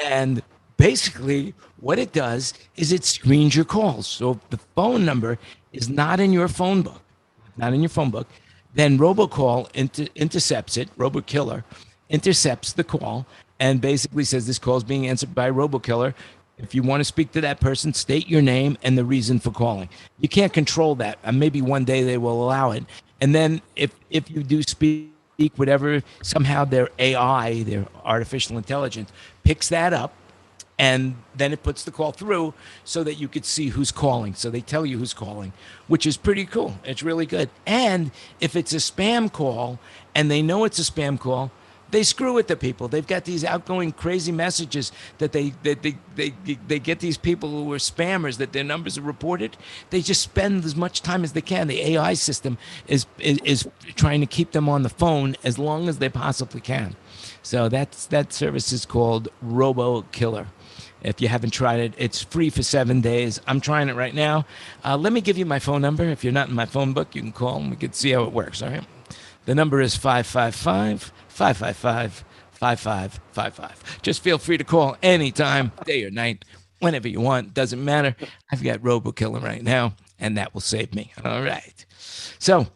And basically what it does is it screens your calls. So if the phone number is not in your phone book, then robocall intercepts it. RoboKiller intercepts the call and basically says this call is being answered by RoboKiller. If you want to speak to that person, state your name and the reason for calling. You can't control that. Maybe one day they will allow it. And then if you do speak, whatever, somehow their AI, their artificial intelligence, picks that up, and then it puts the call through so that you could see who's calling. So they tell you who's calling, which is pretty cool. It's really good. And if it's a spam call and they know it's a spam call, they screw with the people. They've got these outgoing crazy messages that they get these people who are spammers, that their numbers are reported. They just spend as much time as they can. The AI system is trying to keep them on the phone as long as they possibly can. So that service is called Robo Killer. If you haven't tried it, it's free for 7 days. I'm trying it right now. Let me give you my phone number. If you're not in my phone book, you can call and we can see how it works. All right. The number is 555-555-5555. Just feel free to call anytime, day or night, whenever you want. Doesn't matter. I've got RoboKiller right now, and that will save me. All right. So,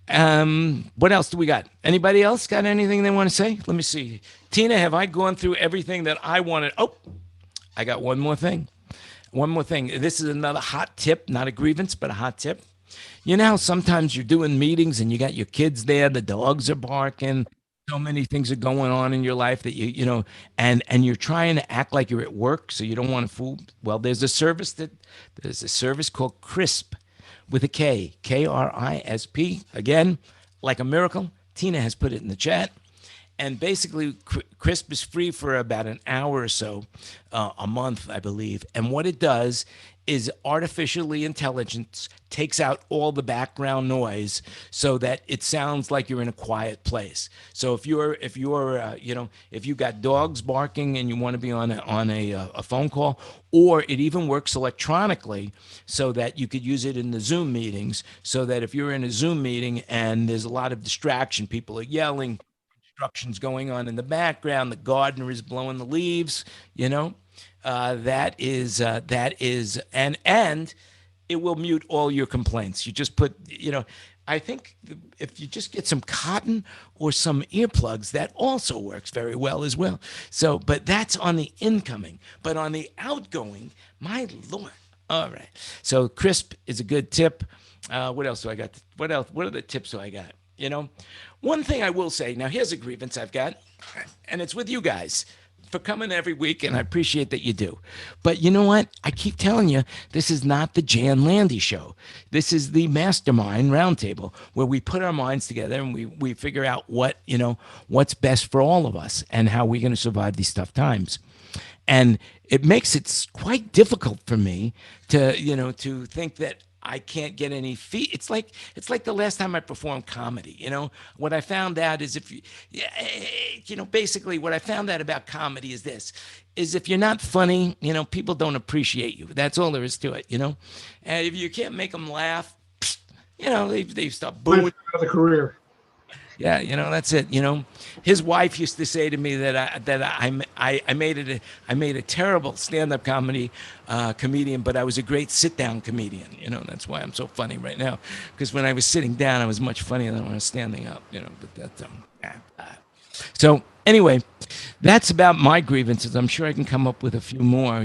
what else do we got? Anybody else got anything they want to say? Let me see. Tina, have I gone through everything that I wanted? Oh, I got one more thing. One more thing. This is another hot tip, not a grievance, but a hot tip. You know how sometimes you're doing meetings and you got your kids there, the dogs are barking, so many things are going on in your life that you know, and you're trying to act like you're at work, so you don't want to fool. Well, there's a service called CRISP with a K, KRISP. Again, like a miracle. Tina has put it in the chat. And basically, CRISP is free for about an hour or so a month, I believe. And what it does is artificially intelligence takes out all the background noise so that it sounds like you're in a quiet place. So if you got dogs barking and you want to be on a phone call, or it even works electronically so that you could use it in the Zoom meetings, so that if you're in a Zoom meeting and there's a lot of distraction, people are yelling, construction's going on in the background, the gardener is blowing the leaves, that is and it will mute all your complaints. You just put, I think if you just get some cotton or some earplugs, that also works very well as well. So, but that's on the incoming, but on the outgoing, my Lord. All right. So CRISP is a good tip. What else do I got? What else? What are the tips do I got? One thing I will say, now here's a grievance I've got, and it's with you guys for coming every week, and I appreciate that you do. But you know what? I keep telling you, this is not the Jan Landy show. This is the Mastermind RoundTable, where we put our minds together and we figure out what's best for all of us and how we're going to survive these tough times. And it makes it quite difficult for me to think that I can't get any fee. It's like the last time I performed comedy. What I found out is basically what I found out about comedy is this: is if you're not funny, people don't appreciate you. That's all there is to it. And if you can't make them laugh, they start booing. The career. Yeah, that's it. His wife used to say to me that I made a terrible stand-up comedian, but I was a great sit-down comedian. That's why I'm so funny right now, because when I was sitting down, I was much funnier than when I was standing up. But that's so anyway, that's about my grievances. I'm sure I can come up with a few more.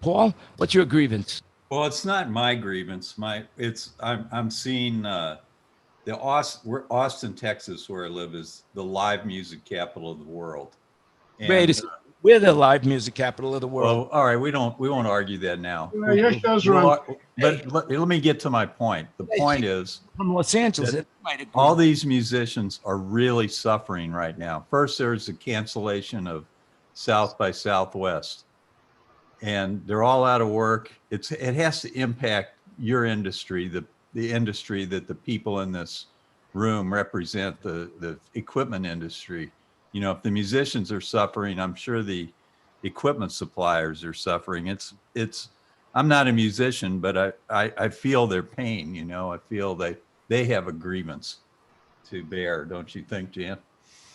Paul, what's your grievance? Well, it's not my grievance. I'm seeing. Austin, Texas, where I live, is the live music capital of the world. And, we're the live music capital of the world. Well, all right, we won't argue that now. Your shows are on. But let me get to my point. The point is, from Los Angeles, all these musicians are really suffering right now. First, there's the cancellation of South by Southwest, and they're all out of work. It has to impact your industry, the industry that the people in this room represent, the equipment industry. If the musicians are suffering, I'm sure the equipment suppliers are suffering. I'm not a musician, but I feel their pain. I feel they have a grievance to bear. Don't you think, Jan?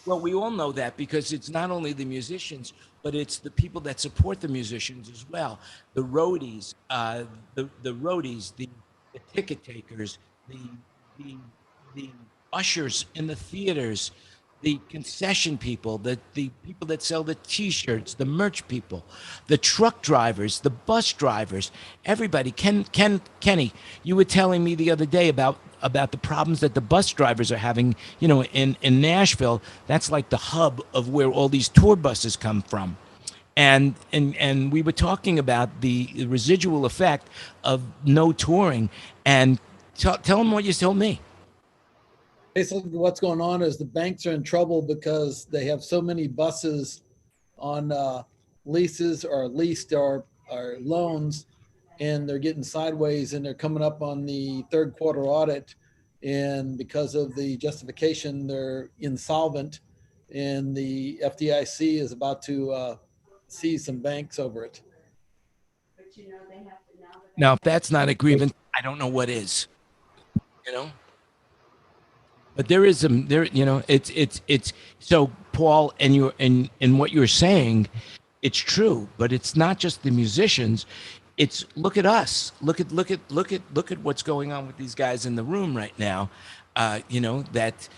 Well, we all know that, because it's not only the musicians, but it's the people that support the musicians as well. The roadies, the ticket takers, the ushers in the theaters, the concession people, the people that sell the T-shirts, the merch people, the truck drivers, the bus drivers, everybody. Kenny, you were telling me the other day about the problems that the bus drivers are having. You know, in Nashville, that's like the hub of where all these tour buses come from. And we were talking about the residual effect of no touring. And tell them what you told me. Basically, what's going on is the banks are in trouble because they have so many buses on leases or leased or loans, and they're getting sideways, and they're coming up on the third quarter audit. And because of the justification, they're insolvent, and the FDIC is about to seize some banks over it. Now, if that's not a grievance, I don't know what is. You know. But there is some there, you know, it's so Paul, and what you're saying, it's true, but it's not just the musicians. It's look at us. Look at what's going on with these guys in the room right now. You know, that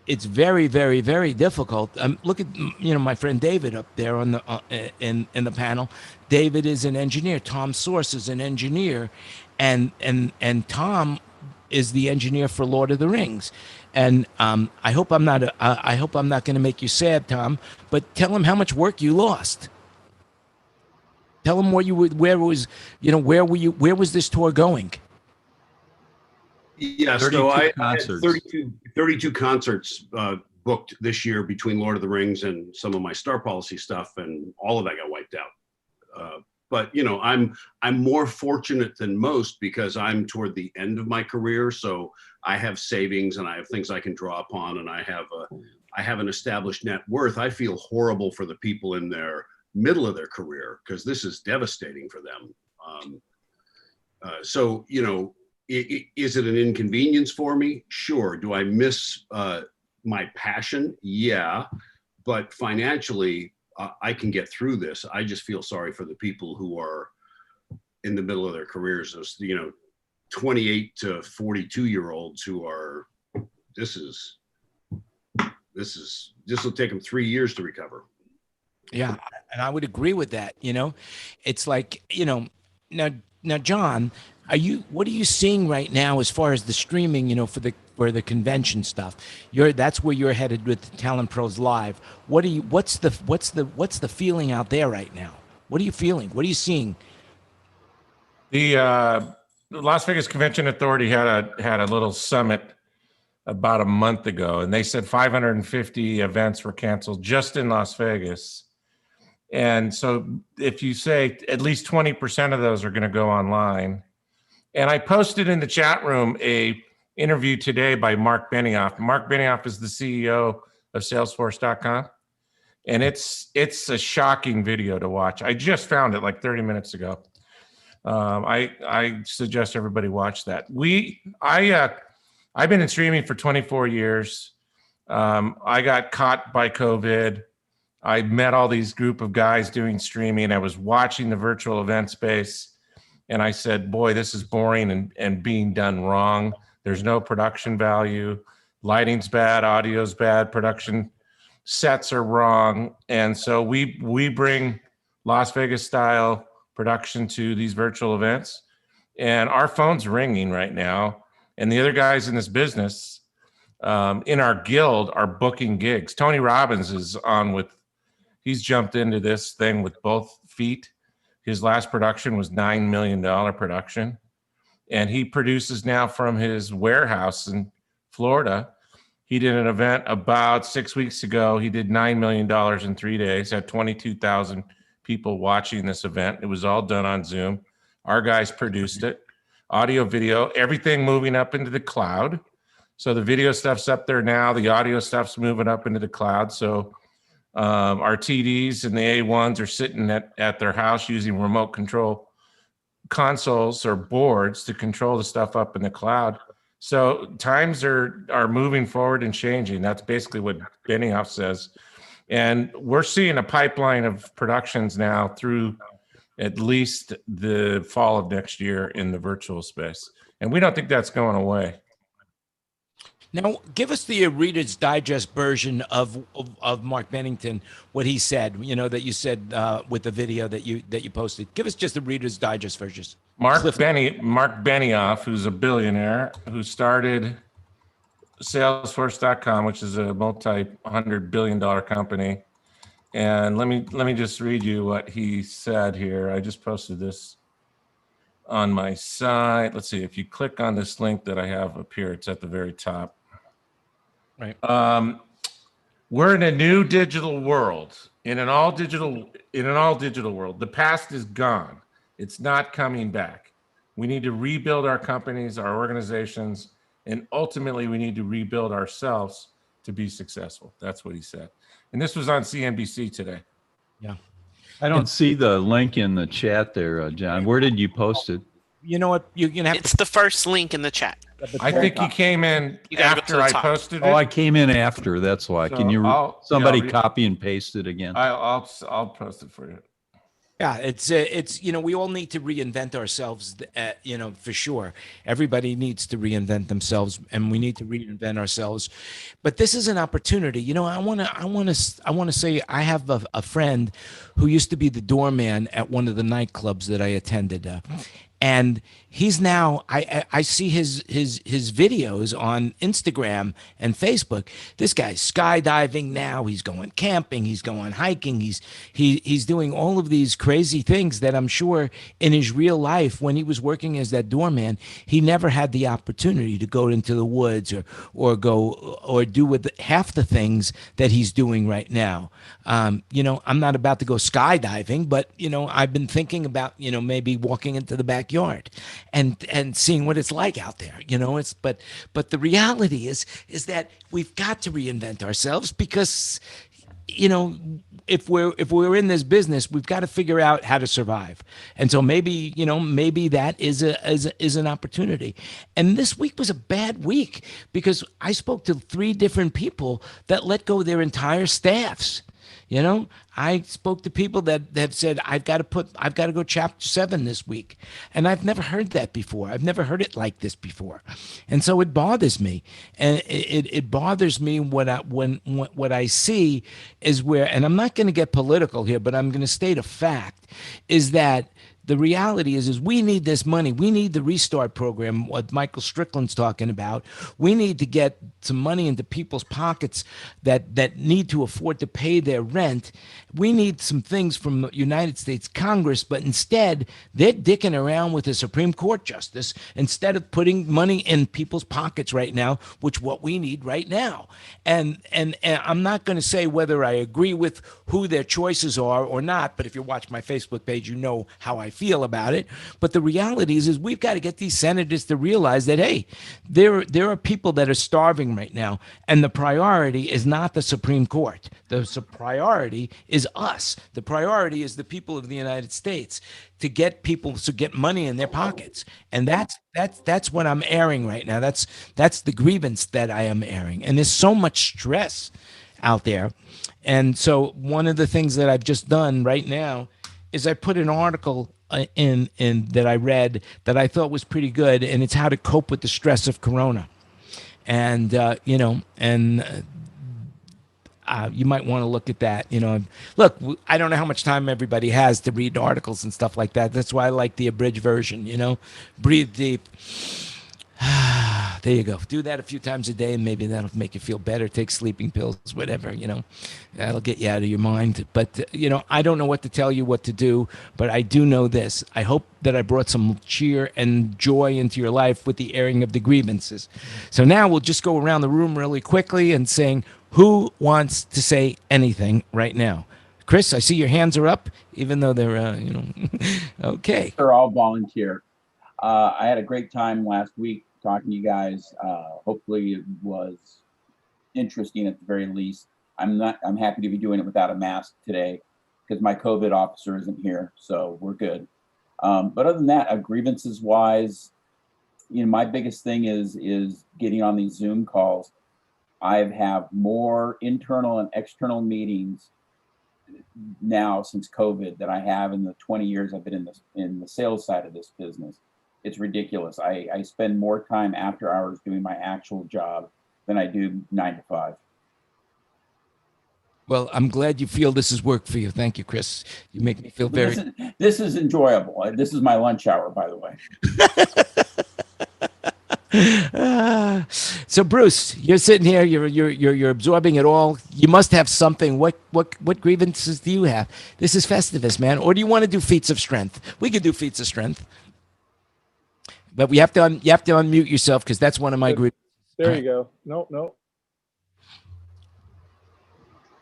it's very, very, very difficult. Look at, you know, my friend David up there on the in the panel. David is an engineer. Tom Source is an engineer, and Tom is the engineer for Lord of the Rings. And I hope I'm not going to make you sad, Tom. But tell him how much work you lost. Tell him where was this tour going? Yeah, so I had 32 concerts booked this year between Lord of the Rings and some of my Star Policy stuff, and all of that got wiped out. But you know, I'm more fortunate than most because I'm toward the end of my career, so I have savings and I have things I can draw upon, and I have an established net worth. I feel horrible for the people in their middle of their career because this is devastating for them. So you know, is it an inconvenience for me? Sure. Do I miss my passion? Yeah, but financially, I can get through this. I just feel sorry for the people who are in the middle of their careers. Those, you know, 28 to 42-year-olds who are, this will take them 3 years to recover. Yeah, and I would agree with that. You know, it's like, you know, now, John, what are you seeing right now as far as the streaming, you know, for the convention stuff? That's where you're headed with Talent Pros Live. What's the feeling out there right now? What are you feeling? What are you seeing? The Las Vegas Convention Authority had a little summit about a month ago, and they said 550 events were canceled just in Las Vegas. And so if you say at least 20% of those are going to go online. And I posted in the chat room a interview today by Mark Benioff. Mark Benioff is the CEO of Salesforce.com. And it's a shocking video to watch. I just found it like 30 minutes ago. I suggest everybody watch that. I've been in streaming for 24 years. I got caught by COVID. I met all these group of guys doing streaming. I was watching the virtual event space, and I said, boy, this is boring and being done wrong. There's no production value. Lighting's bad, audio's bad, production sets are wrong. And so we bring Las Vegas style production to these virtual events, and our phone's ringing right now. And the other guys in this business, in our guild, are booking gigs. Tony Robbins is he's jumped into this thing with both feet. His last production was $9 million production. And he produces now from his warehouse in Florida. He did an event about 6 weeks ago. He did $9 million in 3 days, had 22,000 people watching this event. It was all done on Zoom. Our guys produced it. Audio, video, everything moving up into the cloud. So the video stuff's up there now. The audio stuff's moving up into the cloud. So our TDs and the A1s are sitting at their house using remote control consoles or boards to control the stuff up in the cloud. So times are moving forward and changing. That's basically what Benioff says. And we're seeing a pipeline of productions now through at least the fall of next year in the virtual space. And we don't think that's going away. Now, give us the Reader's Digest version of Mark Bennington, what he said. You know that you said with the video that you posted. Give us just the Reader's Digest version. Mark Benioff, who's a billionaire, who started Salesforce.com, which is a multi-$100 billion company. And let me just read you what he said here. I just posted this on my site. Let's see, if you click on this link that I have up here, it's at the very top. Right. We're in a new digital world. In an all digital world. The past is gone. It's not coming back. We need to rebuild our companies, our organizations, and ultimately we need to rebuild ourselves to be successful. That's what he said. And this was on CNBC today. Yeah. I don't see the link in the chat there, John. Where did you post it? You know what? You're gonna have It's the first link in the chat. I think he came in You gotta go after to the I top. posted it. Oh, I came in after. That's why. So Can you I'll copy and paste it again? I'll post it for you. Yeah, it's we all need to reinvent ourselves, for sure. Everybody needs to reinvent themselves, and we need to reinvent ourselves. But this is an opportunity. I want to say I have a friend who used to be the doorman at one of the nightclubs that I attended. And he's now I see his videos on Instagram and Facebook. This guy's skydiving now. He's going camping. He's going hiking. He's doing all of these crazy things that I'm sure in his real life, when he was working as that doorman, he never had the opportunity to go into the woods or go or do with half the things that he's doing right now. I'm not about to go skydiving, but I've been thinking about maybe walking into the backyard and seeing what it's like out there. But the reality is that we've got to reinvent ourselves because if we're in this business, we've got to figure out how to survive. And so maybe that is an opportunity. And this week was a bad week because I spoke to 3 different people that let go of their entire staffs. I spoke to people that have said, I've got to go chapter 7 this week. And I've never heard that before. I've never heard it like this before. And so it bothers me. And it bothers me what I see is where, and I'm not going to get political here, but I'm going to state a fact, is that the reality is we need this money. We need the restart program, what Michael Strickland's talking about. We need to get some money into people's pockets that need to afford to pay their rent. We need some things from the United States Congress, but instead they're dicking around with the Supreme Court justice instead of putting money in people's pockets right now, which what we need right now. And I'm not going to say whether I agree with who their choices are or not, but if you watch my Facebook page, you know how I feel about it. But the reality is we've got to get these senators to realize that, hey, there are people that are starving right now, and the priority is not the Supreme Court. The priority is us. The priority is the people of the United States to get people to get money in their pockets. And that's what I'm airing right now. That's the grievance that I am airing. And there's so much stress out there. And so one of the things that I've just done right now is I put an article in that I read that I thought was pretty good, and it's how to cope with the stress of Corona. And you might want to look at that. Look, I don't know how much time everybody has to read articles and stuff like that. That's why I like the abridged version. Breathe deep. There you go. Do that a few times a day, and maybe that'll make you feel better. Take sleeping pills, whatever, that'll get you out of your mind. But, I don't know what to tell you what to do, but I do know this. I hope that I brought some cheer and joy into your life with the airing of the grievances. So now we'll just go around the room really quickly and saying, who wants to say anything right now? Chris, I see your hands are up, even though they're, okay. They're all volunteer. I had a great time last week talking to you guys. Hopefully it was interesting at the very least. I'm happy to be doing it without a mask today because my COVID officer isn't here, so we're good. But other than that, grievances wise, my biggest thing is getting on these Zoom calls. I have more internal and external meetings now since COVID than I have in the 20 years I've been in the sales side of this business. It's ridiculous. I spend more time after hours doing my actual job than I do 9 to 5. Well, I'm glad you feel this is work for you. Thank you, Chris. You make me feel very. This is enjoyable. This is my lunch hour, by the way. So Bruce, you're sitting here. You're absorbing it all. You must have something. What grievances do you have? This is Festivus, man. Or do you want to do feats of strength? We could do feats of strength, but you have to unmute yourself because that's one of my grievances. There you go. No.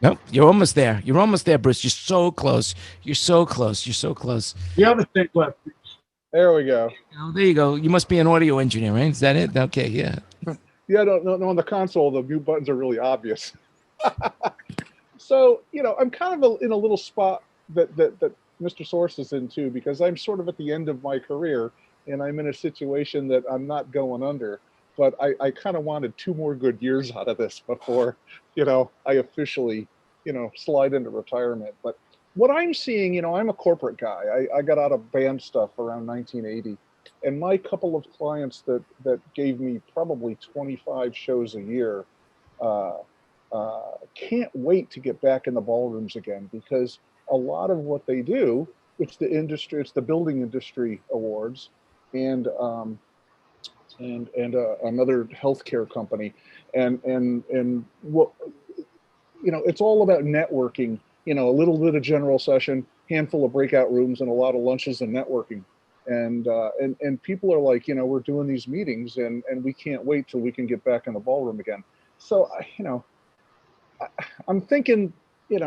Nope, you're almost there. You're almost there, Bruce. You're so close. You're so close. You're so close. The other thing left. There we go. Oh, there you go. You must be an audio engineer, right? Is that it? Okay, yeah. Yeah, no, on the console, the mute buttons are really obvious. So, I'm kind of in a little spot that Mr. Source is in too, because I'm sort of at the end of my career and I'm in a situation that I'm not going under. But I kind of wanted 2 more good years out of this before, I officially, slide into retirement. But what I'm seeing, I'm a corporate guy. I got out of band stuff around 1980. And my couple of clients that gave me probably 25 shows a year can't wait to get back in the ballrooms again, because a lot of what they do, it's the building industry awards and another healthcare company, and what it's all about networking. A little bit of general session, handful of breakout rooms, and a lot of lunches and networking. And people are like, we're doing these meetings, and we can't wait till we can get back in the ballroom again. So I'm thinking,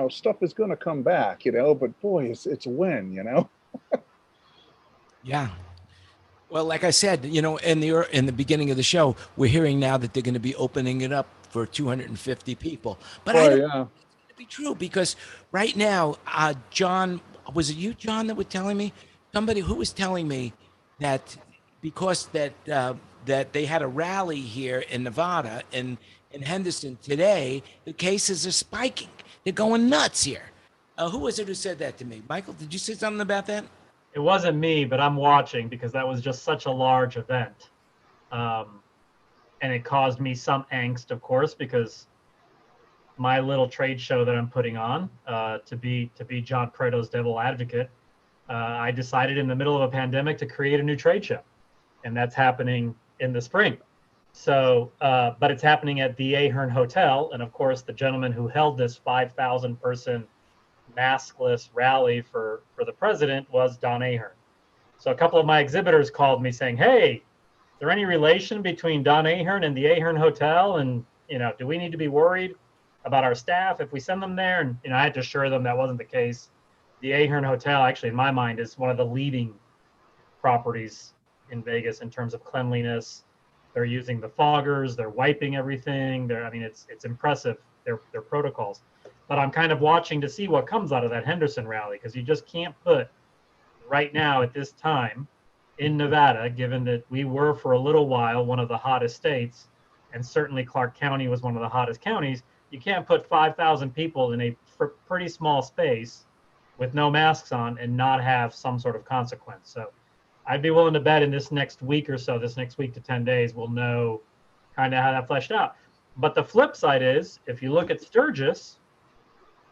stuff is going to come back, but boy, it's when, Yeah. Well, like I said, in the beginning of the show, we're hearing now that they're going to be opening it up for 250 people. But I don't think it's going to be true, because right now, John, was it you, John, that were telling me? Somebody who was telling me that because that they had a rally here in Nevada in Henderson today, the cases are spiking. They're going nuts here. Who was it who said that to me? Michael, did you say something about that? It wasn't me, but I'm watching because that was just such a large event. And it caused me some angst, of course, because my little trade show that I'm putting on to be John Preto's devil advocate, I decided in the middle of a pandemic to create a new trade show. And that's happening in the spring. So, but it's happening at the Ahern Hotel. And of course, the gentleman who held this 5,000 person maskless rally for the president was Don Ahern. So a couple of my exhibitors called me saying, hey, is there any relation between Don Ahern and the Ahern Hotel? And, do we need to be worried about our staff if we send them there? And, I had to assure them that wasn't the case. The Ahern Hotel, actually, in my mind, is one of the leading properties in Vegas in terms of cleanliness. They're using the foggers, they're wiping everything. It's impressive, their protocols. But I'm kind of watching to see what comes out of that Henderson rally, because you just can't put right now at this time in Nevada, given that we were for a little while one of the hottest states, and certainly Clark County was one of the hottest counties, you can't put 5,000 people in a pretty small space with no masks on and not have some sort of consequence. So I'd be willing to bet in this next week or so, this next week to 10 days, we'll know kind of how that fleshed out. But the flip side is, if you look at Sturgis,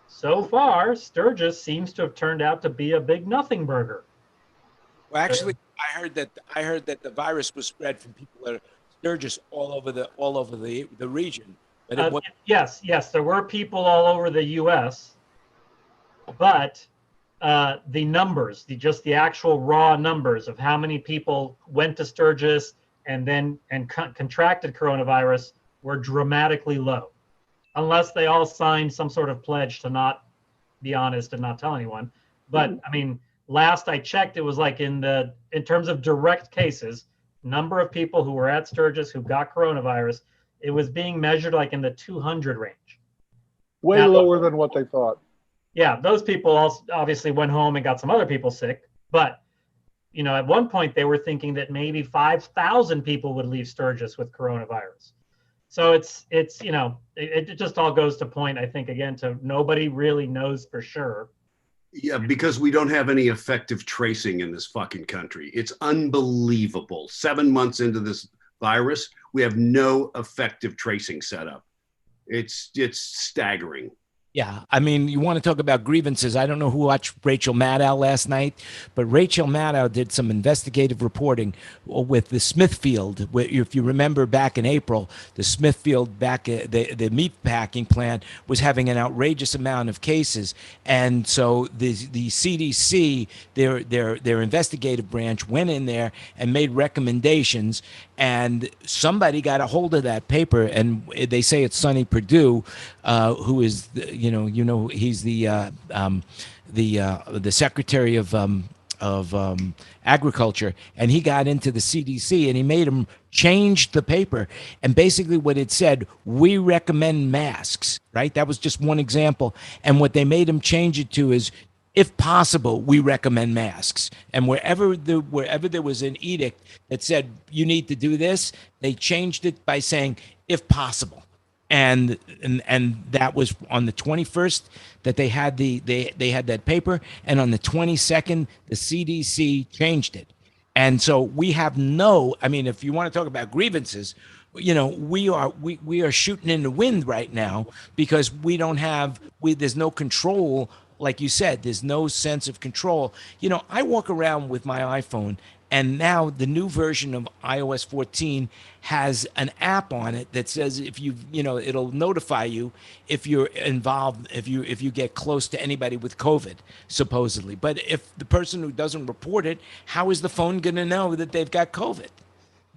so far, Sturgis seems to have turned out to be a big nothing burger. Well, actually, I heard that the virus was spread from people that are Sturgis all over the region. But yes, there were people all over the U.S., but the numbers, just the actual raw numbers of how many people went to Sturgis and contracted coronavirus were dramatically low. Unless they all signed some sort of pledge to not be honest and not tell anyone. But last I checked, it was like in terms of direct cases, number of people who were at Sturgis who got coronavirus, it was being measured like in the 200 range. Way lower than what they thought. Yeah, those people also obviously went home and got some other people sick. But, at one point they were thinking that maybe 5,000 people would leave Sturgis with coronavirus. So it just all goes to point, I think, again, to nobody really knows for sure. Yeah, because we don't have any effective tracing in this fucking country. It's unbelievable. 7 months into this virus, we have no effective tracing setup. It's staggering. Yeah, I mean, you want to talk about grievances. I don't know who watched Rachel Maddow last night, but Rachel Maddow did some investigative reporting with the Smithfield. If you remember back in April, the Smithfield the meat packing plant was having an outrageous amount of cases, and so the CDC, their investigative branch, went in there and made recommendations. And somebody got a hold of that paper, and they say it's Sonny Perdue, who is, he's the Secretary of Agriculture, and he got into the CDC and he made them change the paper. And basically, what it said, we recommend masks. Right? That was just one example. And what they made him change it to is, if possible, we recommend masks. And wherever there was an edict that said you need to do this, they changed it by saying, if possible. And that was on the 21st that they had they had that paper, and on the 22nd the CDC changed it. And so we have if you want to talk about grievances, we are shooting in the wind right now because there's no control. Like you said, there's no sense of control. I walk around with my iPhone, and now the new version of iOS 14 has an app on it that says it'll notify you if you're involved, if you get close to anybody with COVID, supposedly. But if the person who doesn't report it, how is the phone going to know that they've got COVID?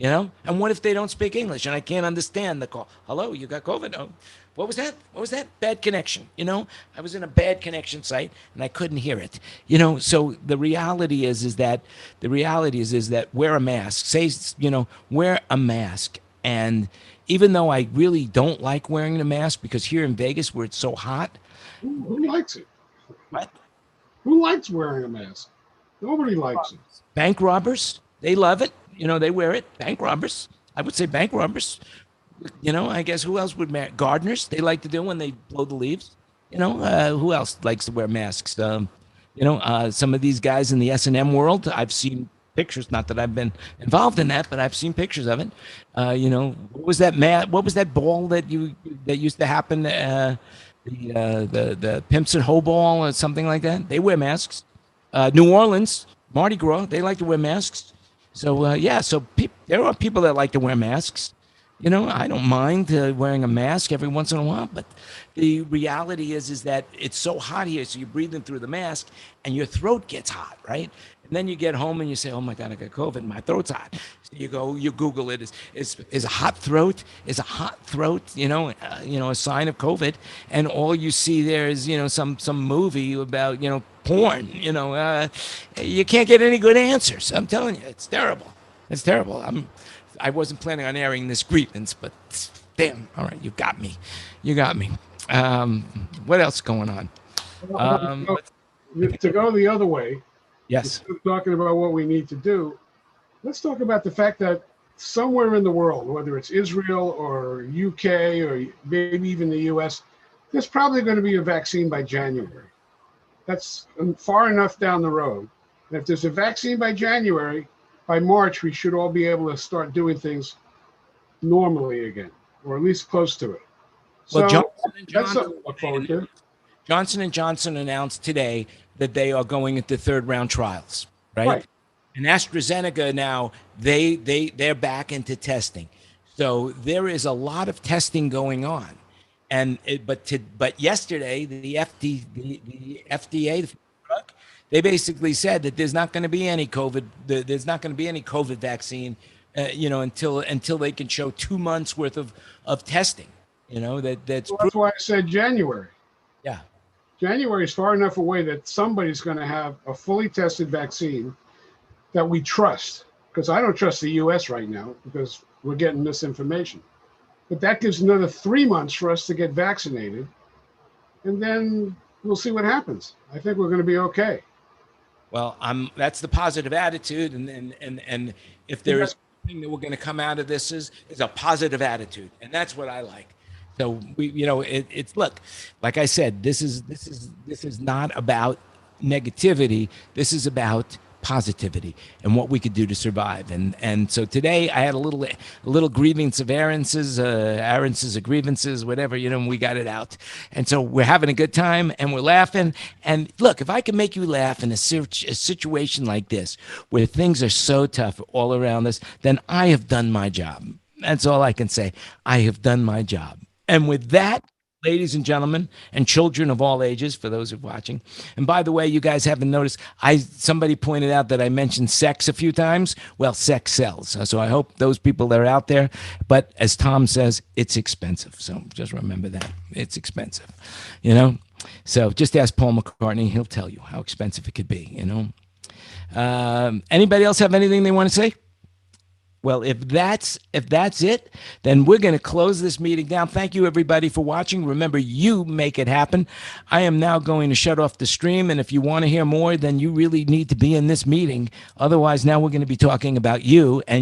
And what if they don't speak English and I can't understand the call? Hello, you got COVID? Oh, what was that? What was that? Bad connection. I was in a bad connection site and I couldn't hear it. So the reality is that wear a mask. Wear a mask. And even though I really don't like wearing the mask, because here in Vegas where it's so hot, who likes it? What? Who likes wearing a mask? Nobody likes it. Bank robbers, they love it. They wear it. Bank robbers. I would say bank robbers. I guess who else would gardeners? They like to do when they blow the leaves. Who else likes to wear masks? Some of these guys in the S&M world, I've seen pictures. Not that I've been involved in that, but I've seen pictures of it. What was that What was that ball that used to happen? The Pimps and Hoe ball or something like that. They wear masks. New Orleans, Mardi Gras, they like to wear masks. So there are people that like to wear masks. I don't mind wearing a mask every once in a while, but the reality is that it's so hot here, so you're breathing through the mask and your throat gets hot, right? And then you get home and you say, oh my God, I got COVID, my throat's hot. So you Google it, is a hot throat, a sign of COVID, and all you see there is, some movie about, porn, you can't get any good answers. I'm telling you, it's terrible. It's terrible. I wasn't planning on airing this grievance, but damn, all right, you got me. What else going on? To go the other way, yes. Instead of talking about what we need to do, let's talk about the fact that somewhere in the world, whether it's Israel or UK or maybe even the US, there's probably going to be a vaccine by January. That's far enough down the road. And if there's a vaccine by January, by March, we should all be able to start doing things normally again, or at least close to it. Well, So that's something to look forward to. Johnson & Johnson announced today that they are going into third round trials, right? And AstraZeneca now, they're back into testing. So there is a lot of testing going on. But yesterday, the FDA, they basically said that there's not going to be any COVID. There's not going to be any COVID vaccine, until they can show 2 months worth of testing. That's why I said January. Yeah, January is far enough away that somebody's going to have a fully tested vaccine that we trust. Because I don't trust the U.S. right now because we're getting misinformation. But that gives another 3 months for us to get vaccinated, and then we'll see what happens. I think we're going to be okay. Well, that's the positive attitude, and if there is something that we're going to come out of this is a positive attitude, and that's what I like. So it's look, like I said, this is not about negativity. This is about positivity and what we could do to survive. And so today I had a little grievance of errances of grievances, whatever, and we got it out. And so we're having a good time and we're laughing. And look, if I can make you laugh in a situation like this, where things are so tough all around us, then I have done my job. That's all I can say. I have done my job. And with that, ladies and gentlemen, and children of all ages, for those who are watching. And by the way, you guys haven't noticed, somebody pointed out that I mentioned sex a few times. Well, sex sells. So I hope those people that are out there, but as Tom says, it's expensive. So just remember that. It's expensive, So just ask Paul McCartney. He'll tell you how expensive it could be, Anybody else have anything they want to say? Well, if that's it, then we're going to close this meeting down. Thank you, everybody, for watching. Remember, you make it happen. I am now going to shut off the stream, and if you want to hear more, then you really need to be in this meeting. Otherwise, now we're going to be talking about you and